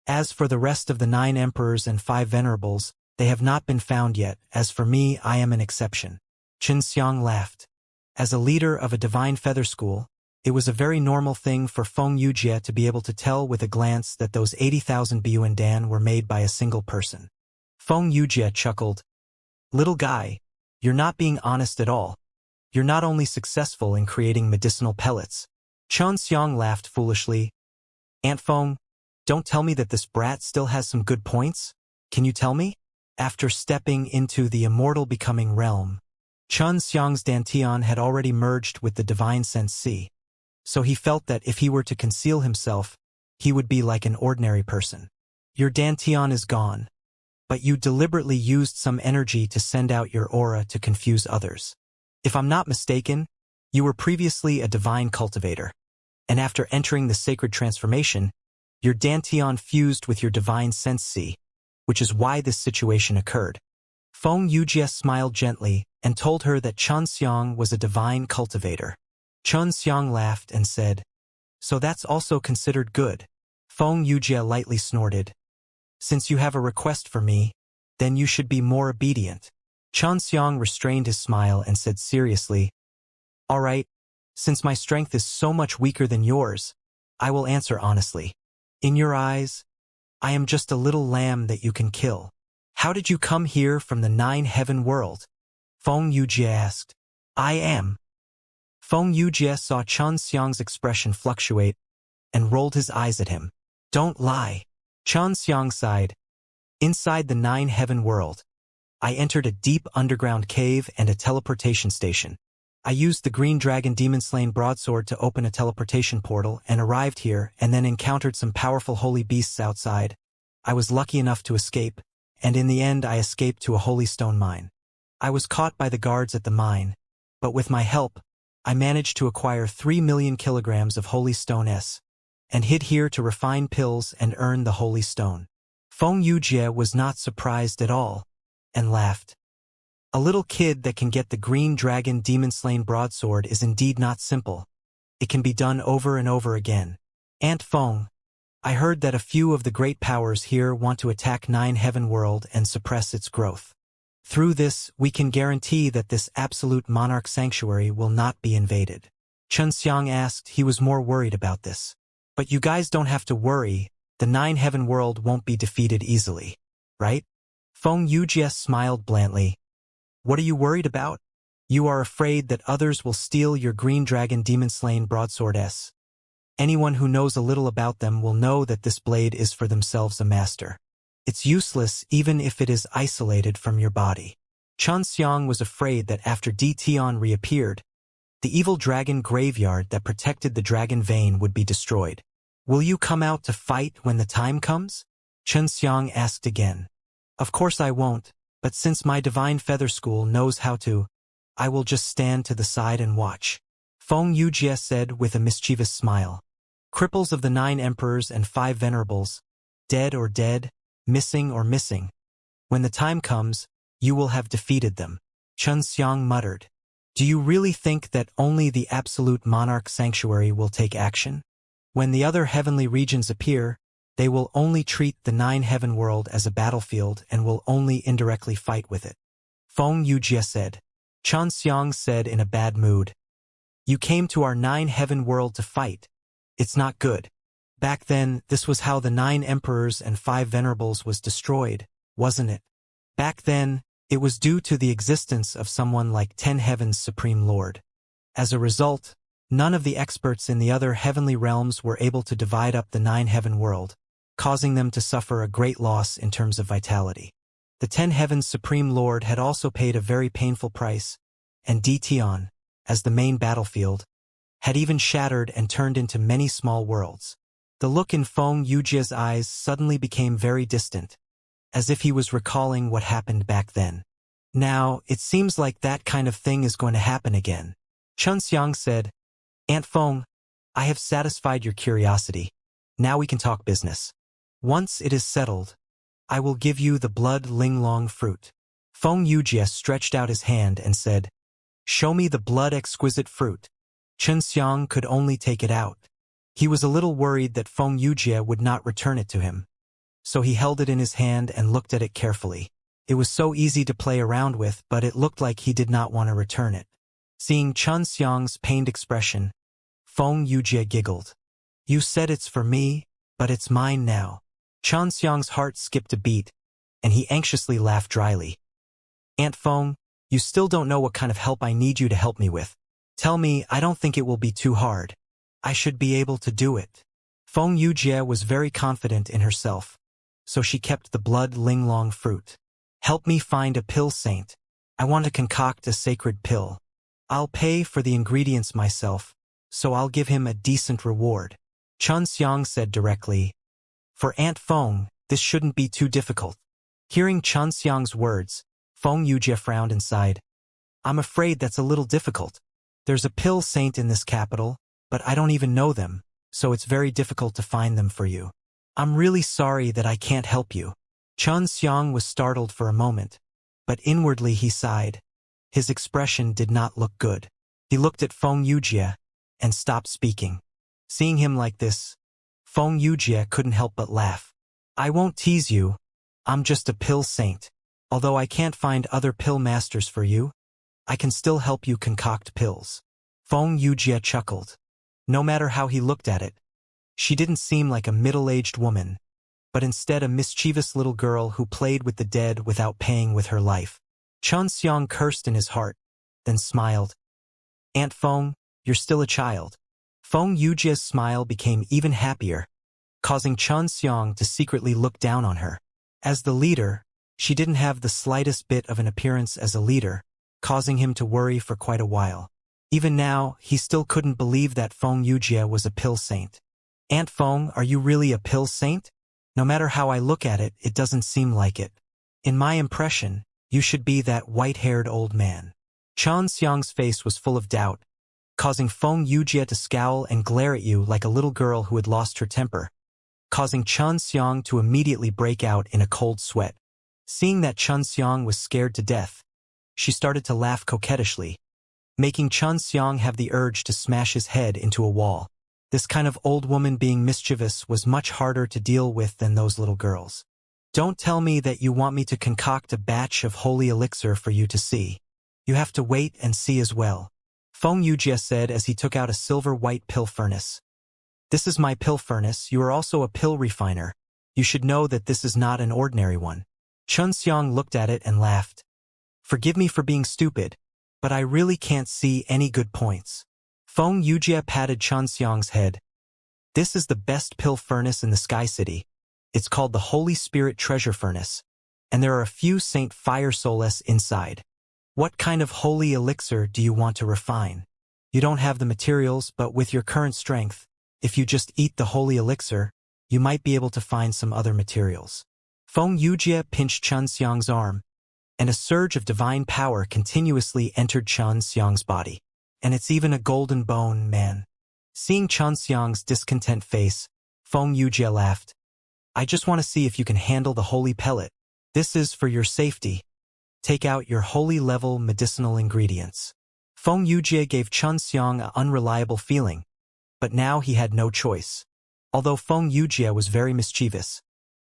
As for the rest of the 9 emperors and 5 venerables, they have not been found yet. As for me, I am an exception." Xianxia laughed. As a leader of a Divine Feather School, it was a very normal thing for Feng Yujia to be able to tell with a glance that those 80,000 BUN Dan were made by a single person. Feng Yujia chuckled. "Little guy, you're not being honest at all. You're not only successful in creating medicinal pellets." Xianxia laughed foolishly. "Aunt Feng, don't tell me that this brat still has some good points? Can you tell me?" After stepping into the immortal becoming realm, Xianxia's Dantian had already merged with the divine sense C, so he felt that if he were to conceal himself, he would be like an ordinary person. "Your Dantian is gone, but you deliberately used some energy to send out your aura to confuse others. If I'm not mistaken, you were previously a divine cultivator, and after entering the sacred transformation, your Dantian fused with your divine sense C, which is why this situation occurred." Feng Yujia smiled gently and told her that Xianxia was a divine cultivator. Xianxia laughed and said, "So that's also considered good?" Feng Yujia lightly snorted. "Since you have a request for me, then you should be more obedient." Xianxia restrained his smile and said seriously, "All right, since my strength is so much weaker than yours, I will answer honestly. In your eyes, I am just a little lamb that you can kill." "How did you come here from the 9 heaven world?" Feng Yujia asked. "I am." Feng Yujia saw Xianxia's expression fluctuate and rolled his eyes at him. "Don't lie." Xianxia sighed. "Inside the 9 heaven world, I entered a deep underground cave and a teleportation station. I used the green dragon demon-slain broadsword to open a teleportation portal and arrived here and then encountered some powerful holy beasts outside. I was lucky enough to escape, and in the end I escaped to a holy stone mine. I was caught by the guards at the mine, but with my help, I managed to acquire 3 million kilograms of holy stone S, and hid here to refine pills and earn the holy stone." Feng Yujia was not surprised at all, and laughed. "A little kid that can get the green dragon demon-slain broadsword is indeed not simple. It can be done over and over again. Aunt Feng, I heard that a few of the great powers here want to attack 9 heaven world and suppress its growth. Through this, we can guarantee that this absolute monarch sanctuary will not be invaded. Xianxia asked. He was more worried about this. But you guys don't have to worry, the Nine Heaven world won't be defeated easily, right? Feng Yujie smiled blandly. What are you worried about? You are afraid that others will steal your green dragon demon-slain broadsword S. Anyone who knows a little about them will know that this blade is for themselves a master. It's useless even if it is isolated from your body. Xianxia was afraid that after Tion reappeared, the evil dragon graveyard that protected the dragon vein would be destroyed. Will you come out to fight when the time comes? Xianxia asked again. Of course I won't, but since my divine feather school knows how to, I will just stand to the side and watch. Feng Yujie said with a mischievous smile. Cripples of the 9 emperors and 5 venerables, dead or dead, missing or missing. When the time comes, you will have defeated them. Xianxia muttered. Do you really think that only the absolute monarch sanctuary will take action? When the other heavenly regions appear, they will only treat the 9 heaven world as a battlefield and will only indirectly fight with it. Feng Yujie said. Xianxia said in a bad mood. You came to our 9 heaven world to fight. It's not good. Back then, this was how the 9 emperors and 5 venerables was destroyed, wasn't it? Back then, it was due to the existence of someone like 10 Heaven's Supreme Lord. As a result, none of the experts in the other heavenly realms were able to divide up the 9 heaven world, causing them to suffer a great loss in terms of vitality. The 10 Heaven's Supreme Lord had also paid a very painful price, and Tion, as the main battlefield, had even shattered and turned into many small worlds. The look in Feng Yujie's eyes suddenly became very distant, as if he was recalling what happened back then. Now, it seems like that kind of thing is going to happen again. Xianxia said, Aunt Feng, I have satisfied your curiosity. Now we can talk business. Once it is settled, I will give you the blood linglong fruit. Feng Yujie stretched out his hand and said, Show me the blood exquisite fruit. Xianxia could only take it out. He was a little worried that Feng Yujie would not return it to him. So he held it in his hand and looked at it carefully. It was so easy to play around with, but it looked like he did not want to return it. Seeing Xianxia's pained expression, Feng Yujie giggled. You said it's for me, but it's mine now. Xianxia's heart skipped a beat, and he anxiously laughed dryly. Aunt Feng, you still don't know what kind of help I need you to help me with. Tell me, I don't think it will be too hard. I should be able to do it. Feng Yujie was very confident in herself, so she kept the blood linglong fruit. Help me find a pill saint. I want to concoct a sacred pill. I'll pay for the ingredients myself, so I'll give him a decent reward. Xianxia said directly. For Aunt Feng, this shouldn't be too difficult. Hearing Xianxia's words, Feng Yujie frowned and sighed. I'm afraid that's a little difficult. There's a pill saint in this capital, but I don't even know them, so it's very difficult to find them for you. I'm really sorry that I can't help you. Xianxia was startled for a moment, but inwardly he sighed. His expression did not look good. He looked at Feng Yujie and stopped speaking. Seeing him like this, Feng Yujie couldn't help but laugh. I won't tease you. I'm just a pill saint. Although I can't find other pill masters for you, I can still help you concoct pills. Feng Yujie chuckled. No matter how he looked at it, she didn't seem like a middle-aged woman, but instead a mischievous little girl who played with the dead without paying with her life. Xianxia cursed in his heart, then smiled. Aunt Feng, you're still a child. Feng Yujie's smile became even happier, causing Xianxia to secretly look down on her. As the leader, she didn't have the slightest bit of an appearance as a leader, causing him to worry for quite a while. Even now, he still couldn't believe that Feng Yujie was a pill saint. Aunt Feng, are you really a pill saint? No matter how I look at it, it doesn't seem like it. In my impression, you should be that white-haired old man. Xianxia's face was full of doubt, causing Feng Yujie to scowl and glare at you like a little girl who had lost her temper, causing Xianxia to immediately break out in a cold sweat. Seeing that Xianxia was scared to death, she started to laugh coquettishly, making Xianxia have the urge to smash his head into a wall. This kind of old woman being mischievous was much harder to deal with than those little girls. Don't tell me that you want me to concoct a batch of holy elixir for you to see. You have to wait and see as well. Feng Yujie said as he took out a silver-white pill furnace. This is my pill furnace. You are also a pill refiner. You should know that this is not an ordinary one. Xianxia looked at it and laughed. Forgive me for being stupid, but I really can't see any good points. Feng Yujie patted Xianxia's head. This is the best pill furnace in the Sky City. It's called the Holy Spirit Treasure Furnace, and there are a few Saint Fire Souls inside. What kind of holy elixir do you want to refine? You don't have the materials, but with your current strength, if you just eat the holy elixir, you might be able to find some other materials. Feng Yujie pinched Xianxia's arm, and a surge of divine power continuously entered Xianxia's body. And it's even a golden bone, man. Seeing Xianxia's discontent face, Feng Yujie laughed. I just want to see if you can handle the holy pellet. This is for your safety. Take out your holy level medicinal ingredients. Feng Yujie gave Xianxia an unreliable feeling, but now he had no choice. Although Feng Yujie was very mischievous,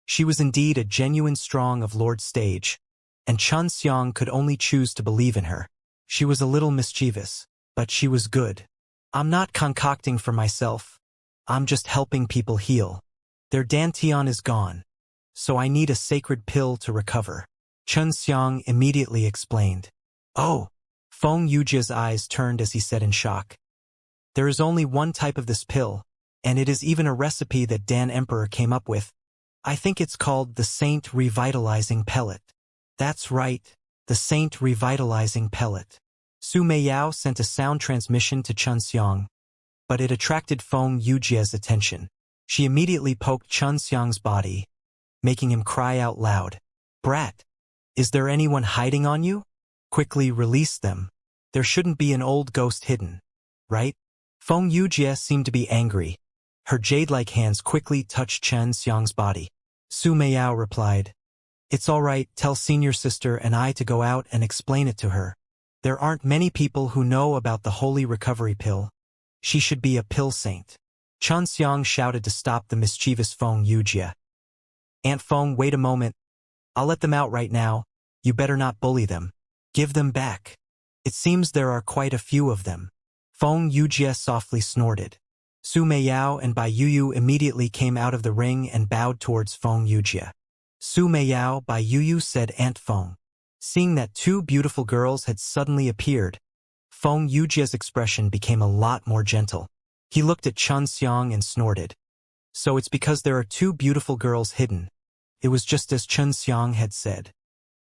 she was indeed a genuine strong of Lord Stage, and Xianxia could only choose to believe in her. She was a little mischievous, but she was good. I'm not concocting for myself. I'm just helping people heal. Their dantian is gone, so I need a sacred pill to recover. Xianxia immediately explained. Oh! Feng Yujie's eyes turned as he said in shock. There is only one type of this pill, and it is even a recipe that Dan Emperor came up with. I think it's called the Saint Revitalizing Pellet. That's right, the Saint Revitalizing Pellet. Su Meiyao sent a sound transmission to Xianxia, but it attracted Feng Yujie's attention. She immediately poked Xianxia's body, making him cry out loud. Brat! Is there anyone hiding on you? Quickly release them. There shouldn't be an old ghost hidden, right? Feng Yujie seemed to be angry. Her jade-like hands quickly touched Xianxia's body. Su Meiyao replied, It's all right, tell senior sister and I to go out and explain it to her. There aren't many people who know about the holy recovery pill. She should be a pill saint. Xianxia shouted to stop the mischievous Feng Yujie. Aunt Feng, wait a moment. I'll let them out right now. You better not bully them. Give them back. It seems there are quite a few of them. Feng Yujie softly snorted. Su Meiyao and Bai Yuyu immediately came out of the ring and bowed towards Feng Yujie. Su Meiyao, Bai Yuyu said Aunt Feng. Seeing that two beautiful girls had suddenly appeared, Feng Yujie's expression became a lot more gentle. He looked at Xianxia and snorted. So it's because there are two beautiful girls hidden. It was just as Xianxia had said.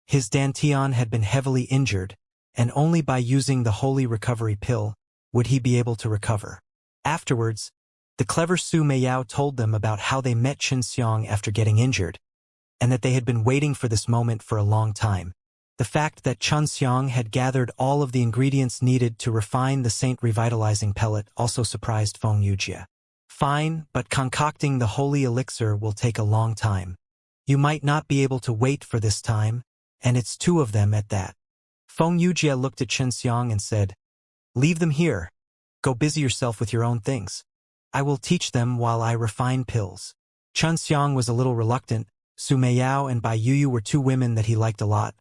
His dantian had been heavily injured, and only by using the holy recovery pill would he be able to recover. Afterwards, the clever Su Meiyao told them about how they met Xianxia after getting injured, and that they had been waiting for this moment for a long time. The fact that Xianxia had gathered all of the ingredients needed to refine the Saint Revitalizing Pellet also surprised Feng Yujie. Fine, but concocting the holy elixir will take a long time. You might not be able to wait for this time, and it's two of them at that. Feng Yujie looked at Xianxia and said, Leave them here. Go busy yourself with your own things. I will teach them while I refine pills. Xianxia was a little reluctant. Su Meiyao and Bai Yuyu were two women that he liked a lot.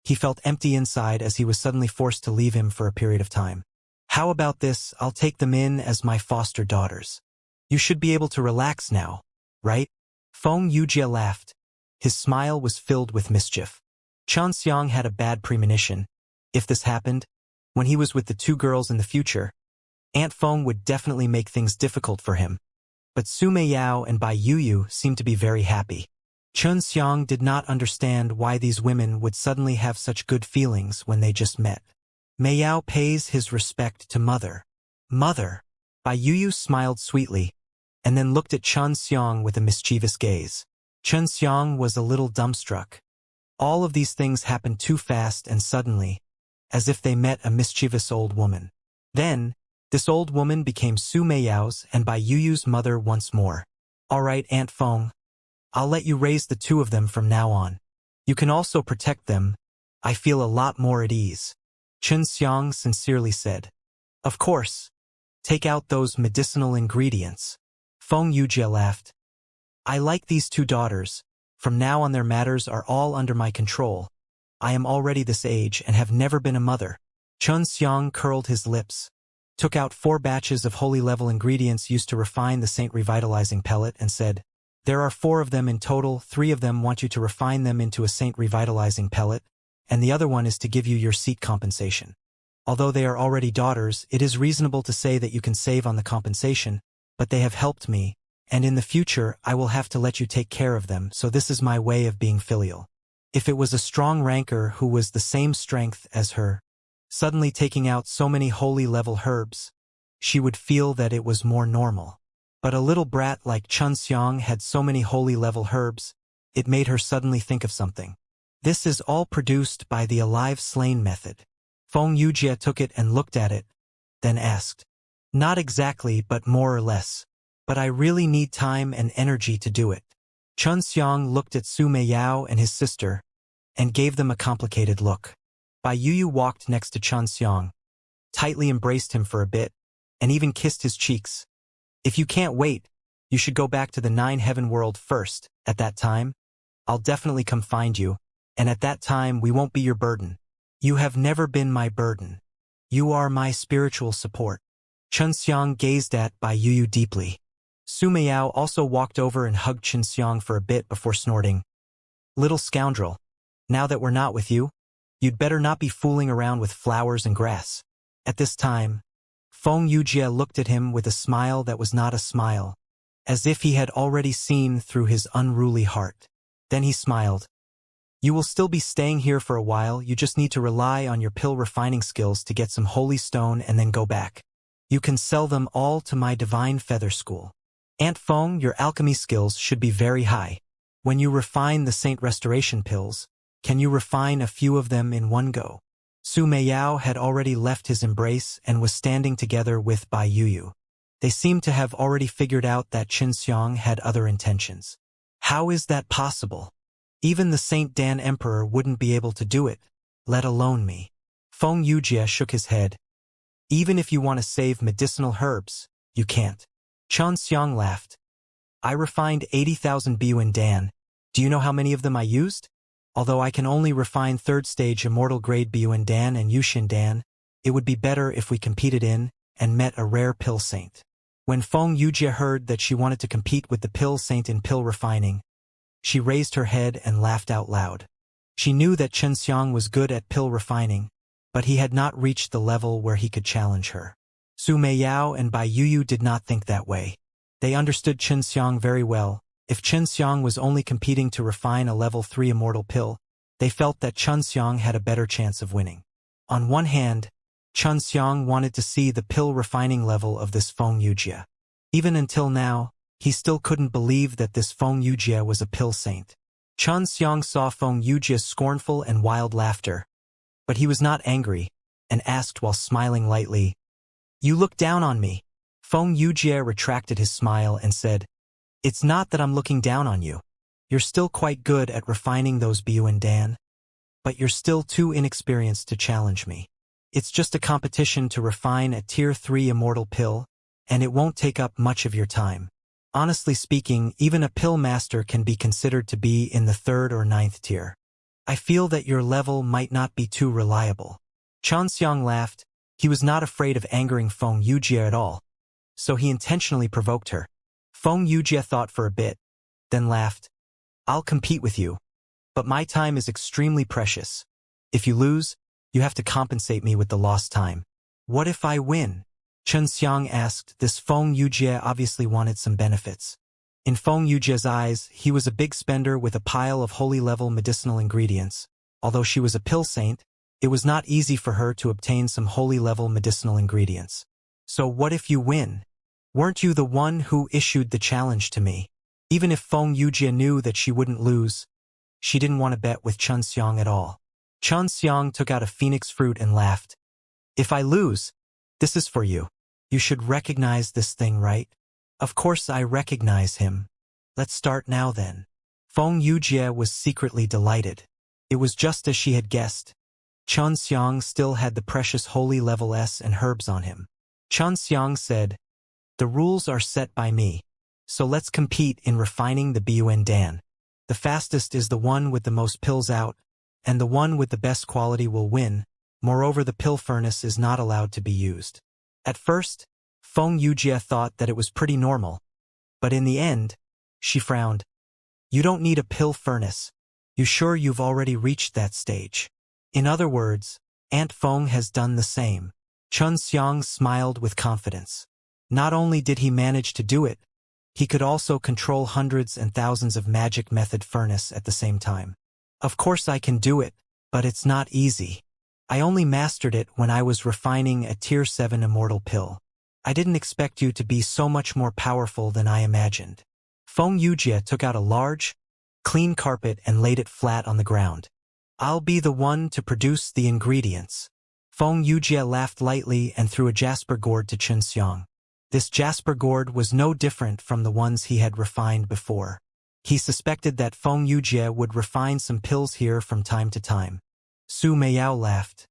He felt empty inside as he was suddenly forced to leave him for a period of time. How about this? I'll take them in as my foster daughters. You should be able to relax now, right? Feng Yujie laughed. His smile was filled with mischief. Xianxia had a bad premonition. If this happened, when he was with the two girls in the future, Aunt Feng would definitely make things difficult for him. But Su Meiyao and Bai Yuyu seemed to be very happy. Xianxia did not understand why these women would suddenly have such good feelings when they just met. Meiyao pays his respect to Mother. Mother! Bai Yuyu smiled sweetly, and then looked at Xianxia with a mischievous gaze. Xianxia was a little dumbstruck. All of these things happened too fast and suddenly, as if they met a mischievous old woman. Then, this old woman became Su Meiyao's and Bai Yuyu's mother once more. All right, Aunt Feng. I'll let you raise the two of them from now on. You can also protect them. I feel a lot more at ease. Xianxia sincerely said. Of course. Take out those medicinal ingredients. Feng Yujie laughed. I like these two daughters. From now on their matters are all under my control. I am already this age and have never been a mother. Xianxia curled his lips, took out 4 batches of holy level ingredients used to refine the Saint Revitalizing Pellet and said, "There are 4 of them in total, 3 of them want you to refine them into a Saint Revitalizing Pellet, and the other one is to give you your seat compensation. Although they are already daughters, it is reasonable to say that you can save on the compensation, but they have helped me, and in the future I will have to let you take care of them, so this is my way of being filial." If it was a strong ranker who was the same strength as her, suddenly taking out so many holy level herbs, she would feel that it was more normal. But a little brat like Xianxia had so many holy level herbs, it made her suddenly think of something. This is all produced by the alive slain method. Feng Yujie took it and looked at it, then asked, "Not exactly, but more or less. But I really need time and energy to do it." Xiang looked at Su Meiyao and his sister, and gave them a complicated look. Bai Yuyu walked next to Xiang, tightly embraced him for a bit, and even kissed his cheeks. "If you can't wait, you should go back to the 9 heaven world first. At that time, I'll definitely come find you, and at that time we won't be your burden. You have never been my burden. You are my spiritual support." Xiang gazed at Bai Yuyu deeply. Su Meiyao also walked over and hugged Xiang for a bit before snorting, "Little scoundrel, now that we're not with you, you'd better not be fooling around with flowers and grass." At this time, Feng Yujie looked at him with a smile that was not a smile, as if he had already seen through his unruly heart. Then he smiled. "You will still be staying here for a while, you just need to rely on your pill refining skills to get some holy stone and then go back. You can sell them all to my Divine Feather School. Aunt Feng, your alchemy skills should be very high. When you refine the Saint Restoration pills, can you refine a few of them in one go?" Su Meiyao had already left his embrace and was standing together with Bai Yuyu. They seemed to have already figured out that Xiang had other intentions. How is that possible? Even the Saint Dan Emperor wouldn't be able to do it, let alone me. Feng Yujie shook his head. "Even if you want to save medicinal herbs, you can't." Xiang laughed. "I refined 80,000 Biyuan Dan. Do you know how many of them I used? Although I can only refine 3rd stage Immortal grade Biyuan Dan and Yushin Dan, it would be better if we competed in and met a rare pill saint." When Feng Yujie heard that she wanted to compete with the pill saint in pill refining, she raised her head and laughed out loud. She knew that Xiang was good at pill refining, but he had not reached the level where he could challenge her. Su Meiyao and Bai Yuyu did not think that way. They understood Xiang very well. If Xiang was only competing to refine a level 3 immortal pill, they felt that Xiang had a better chance of winning. On one hand, Xiang wanted to see the pill refining level of this Feng Yujie. Even until now, he still couldn't believe that this Feng Yujie was a pill saint. Xiang saw Feng Yujie's scornful and wild laughter, but he was not angry, and asked while smiling lightly, "You look down on me." Feng Yujie retracted his smile and said, "It's not that I'm looking down on you. You're still quite good at refining those Biyuan Dan, but you're still too inexperienced to challenge me. It's just a competition to refine a tier 3 immortal pill, and it won't take up much of your time. Honestly speaking, even a pill master can be considered to be in the 3rd or 9th tier. I feel that your level might not be too reliable." Xiang laughed. He was not afraid of angering Feng Yujie at all, so he intentionally provoked her. Feng Yujie thought for a bit, then laughed. "I'll compete with you, but my time is extremely precious. If you lose, you have to compensate me with the lost time." "What if I win?" Xiang asked. This Feng Yujie obviously wanted some benefits. In Feng Yujie's eyes, he was a big spender with a pile of holy level medicinal ingredients. Although she was a pill saint, it was not easy for her to obtain some holy level medicinal ingredients. "So what if you win? Weren't you the one who issued the challenge to me?" Even if Feng Yujie knew that she wouldn't lose, she didn't want to bet with Xiang at all. Xiang took out a phoenix fruit and laughed. "If I lose, this is for you. You should recognize this thing, right?" "Of course I recognize him. Let's start now then." Feng Yujie was secretly delighted. It was just as she had guessed. Xiang still had the precious holy level S and herbs on him. Xiang said, "The rules are set by me, so let's compete in refining the Biyuan Dan." The fastest is the one with the most pills out, and the one with the best quality will win. Moreover, the pill furnace is not allowed to be used. At first, Feng Yujie thought that it was pretty normal, but in the end, she frowned. You don't need a pill furnace. You sure you've already reached that stage? In other words, Aunt Feng has done the same. Xianxia smiled with confidence. Not only did he manage to do it, he could also control hundreds and thousands of magic method furnace at the same time. Of course I can do it, but it's not easy. I only mastered it when I was refining a Tier 7 Immortal pill. I didn't expect you to be so much more powerful than I imagined. Feng Yujie took out a large, clean carpet and laid it flat on the ground. I'll be the one to produce the ingredients. Feng Yujie laughed lightly and threw a jasper gourd to Xianxia. This jasper gourd was no different from the ones he had refined before. He suspected that Feng Yujie would refine some pills here from time to time. Su Meiyao laughed.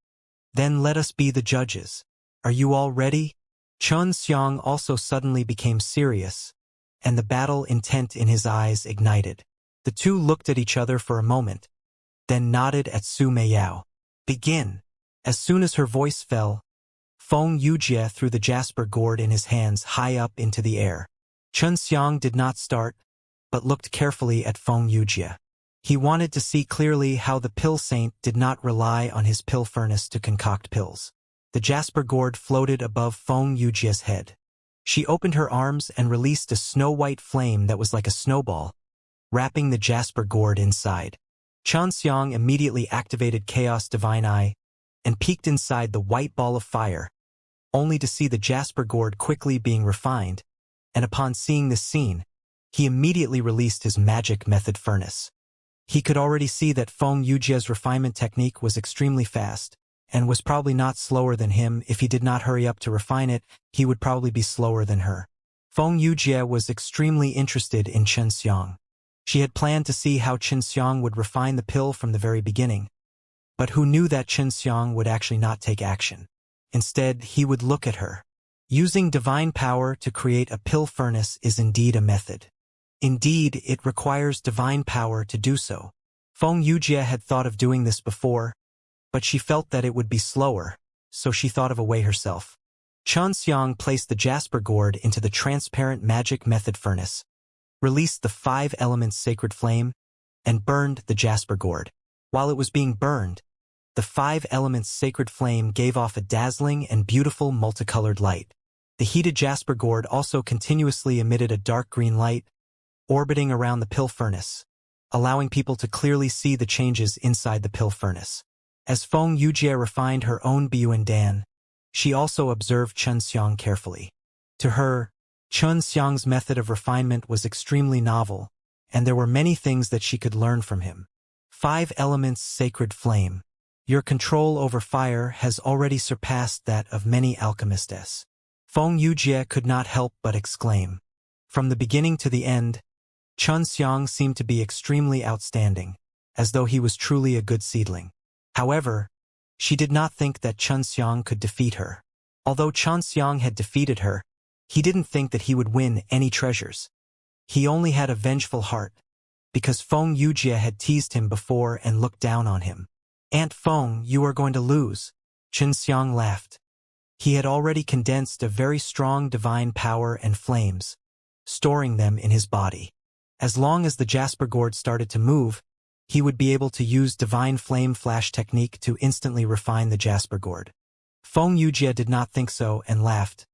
Then let us be the judges. Are you all ready? Xianxia also suddenly became serious, and the battle intent in his eyes ignited. The two looked at each other for a moment, then nodded at Su Meiyao. Begin. As soon as her voice fell, Feng Yujie threw the jasper gourd in his hands high up into the air. Xianxia did not start, but looked carefully at Feng Yujie. He wanted to see clearly how the pill saint did not rely on his pill furnace to concoct pills. The jasper gourd floated above Feng Yujie's head. She opened her arms and released a snow-white flame that was like a snowball, wrapping the jasper gourd inside. Xianxia immediately activated Chaos Divine Eye and peeked inside the white ball of fire, only to see the jasper gourd quickly being refined, and upon seeing this scene, he immediately released his magic method furnace. He could already see that Feng Yujie's refinement technique was extremely fast, and was probably not slower than him. If he did not hurry up to refine it, he would probably be slower than her. Feng Yujie was extremely interested in Xianxia. She had planned to see how Xianxia would refine the pill from the very beginning. But who knew that Xianxia would actually not take action? Instead, he would look at her. Using divine power to create a pill furnace is indeed a method. Indeed, it requires divine power to do so. Feng Yujie had thought of doing this before, but she felt that it would be slower, so she thought of a way herself. Xianxia placed the jasper gourd into the transparent magic method furnace, released the 5 elements sacred flame, and burned the jasper gourd. While it was being burned, the 5 elements sacred flame gave off a dazzling and beautiful multicolored light. The heated jasper gourd also continuously emitted a dark green light, orbiting around the pill furnace, allowing people to clearly see the changes inside the pill furnace. As Feng Yujie refined her own Biyuan, she also observed Xianxia carefully. To her, Xianxia's method of refinement was extremely novel, and there were many things that she could learn from him. 5 elements sacred flame. Your control over fire has already surpassed that of many alchemists. Feng Yujie could not help but exclaim. From the beginning to the end, Xianxia seemed to be extremely outstanding, as though he was truly a good seedling. However, she did not think that Xianxia could defeat her. Although Xianxia had defeated her, he didn't think that he would win any treasures. He only had a vengeful heart, because Feng Yujie had teased him before and looked down on him. Aunt Feng, you are going to lose. Xianxia laughed. He had already condensed a very strong divine power and flames, storing them in his body. As long as the jasper gourd started to move, he would be able to use divine flame flash technique to instantly refine the jasper gourd. Feng Yujie did not think so and laughed.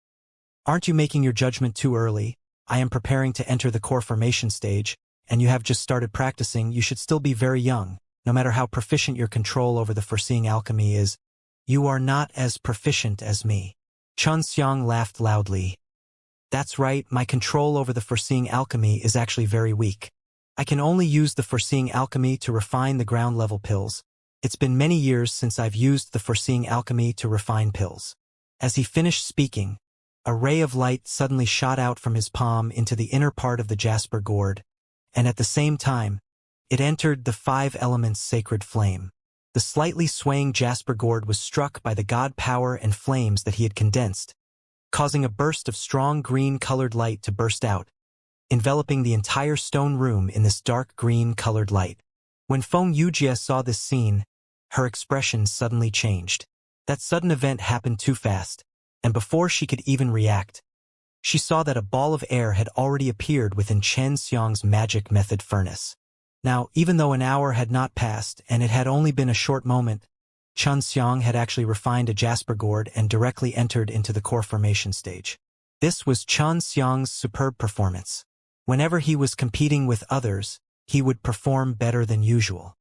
Aren't you making your judgment too early? I am preparing to enter the core formation stage, and you have just started practicing. You should still be very young. No matter how proficient your control over the foreseeing alchemy is, you are not as proficient as me. Xianxia laughed loudly. That's right, my control over the foreseeing alchemy is actually very weak. I can only use the foreseeing alchemy to refine the ground-level pills. It's been many years since I've used the foreseeing alchemy to refine pills. As he finished speaking, a ray of light suddenly shot out from his palm into the inner part of the jasper gourd, and at the same time, it entered the 5 elements sacred flame. The slightly swaying jasper gourd was struck by the god power and flames that he had condensed, causing a burst of strong green-colored light to burst out, enveloping the entire stone room in this dark green-colored light. When Feng Yujie saw this scene, her expression suddenly changed. That sudden event happened too fast, and before she could even react, she saw that a ball of air had already appeared within Chen Xiang's magic method furnace. Now, even though an hour had not passed and it had only been a short moment, Chen Xiang had actually refined a jasper gourd and directly entered into the core formation stage. This was Chen Xiang's superb performance. Whenever he was competing with others, he would perform better than usual.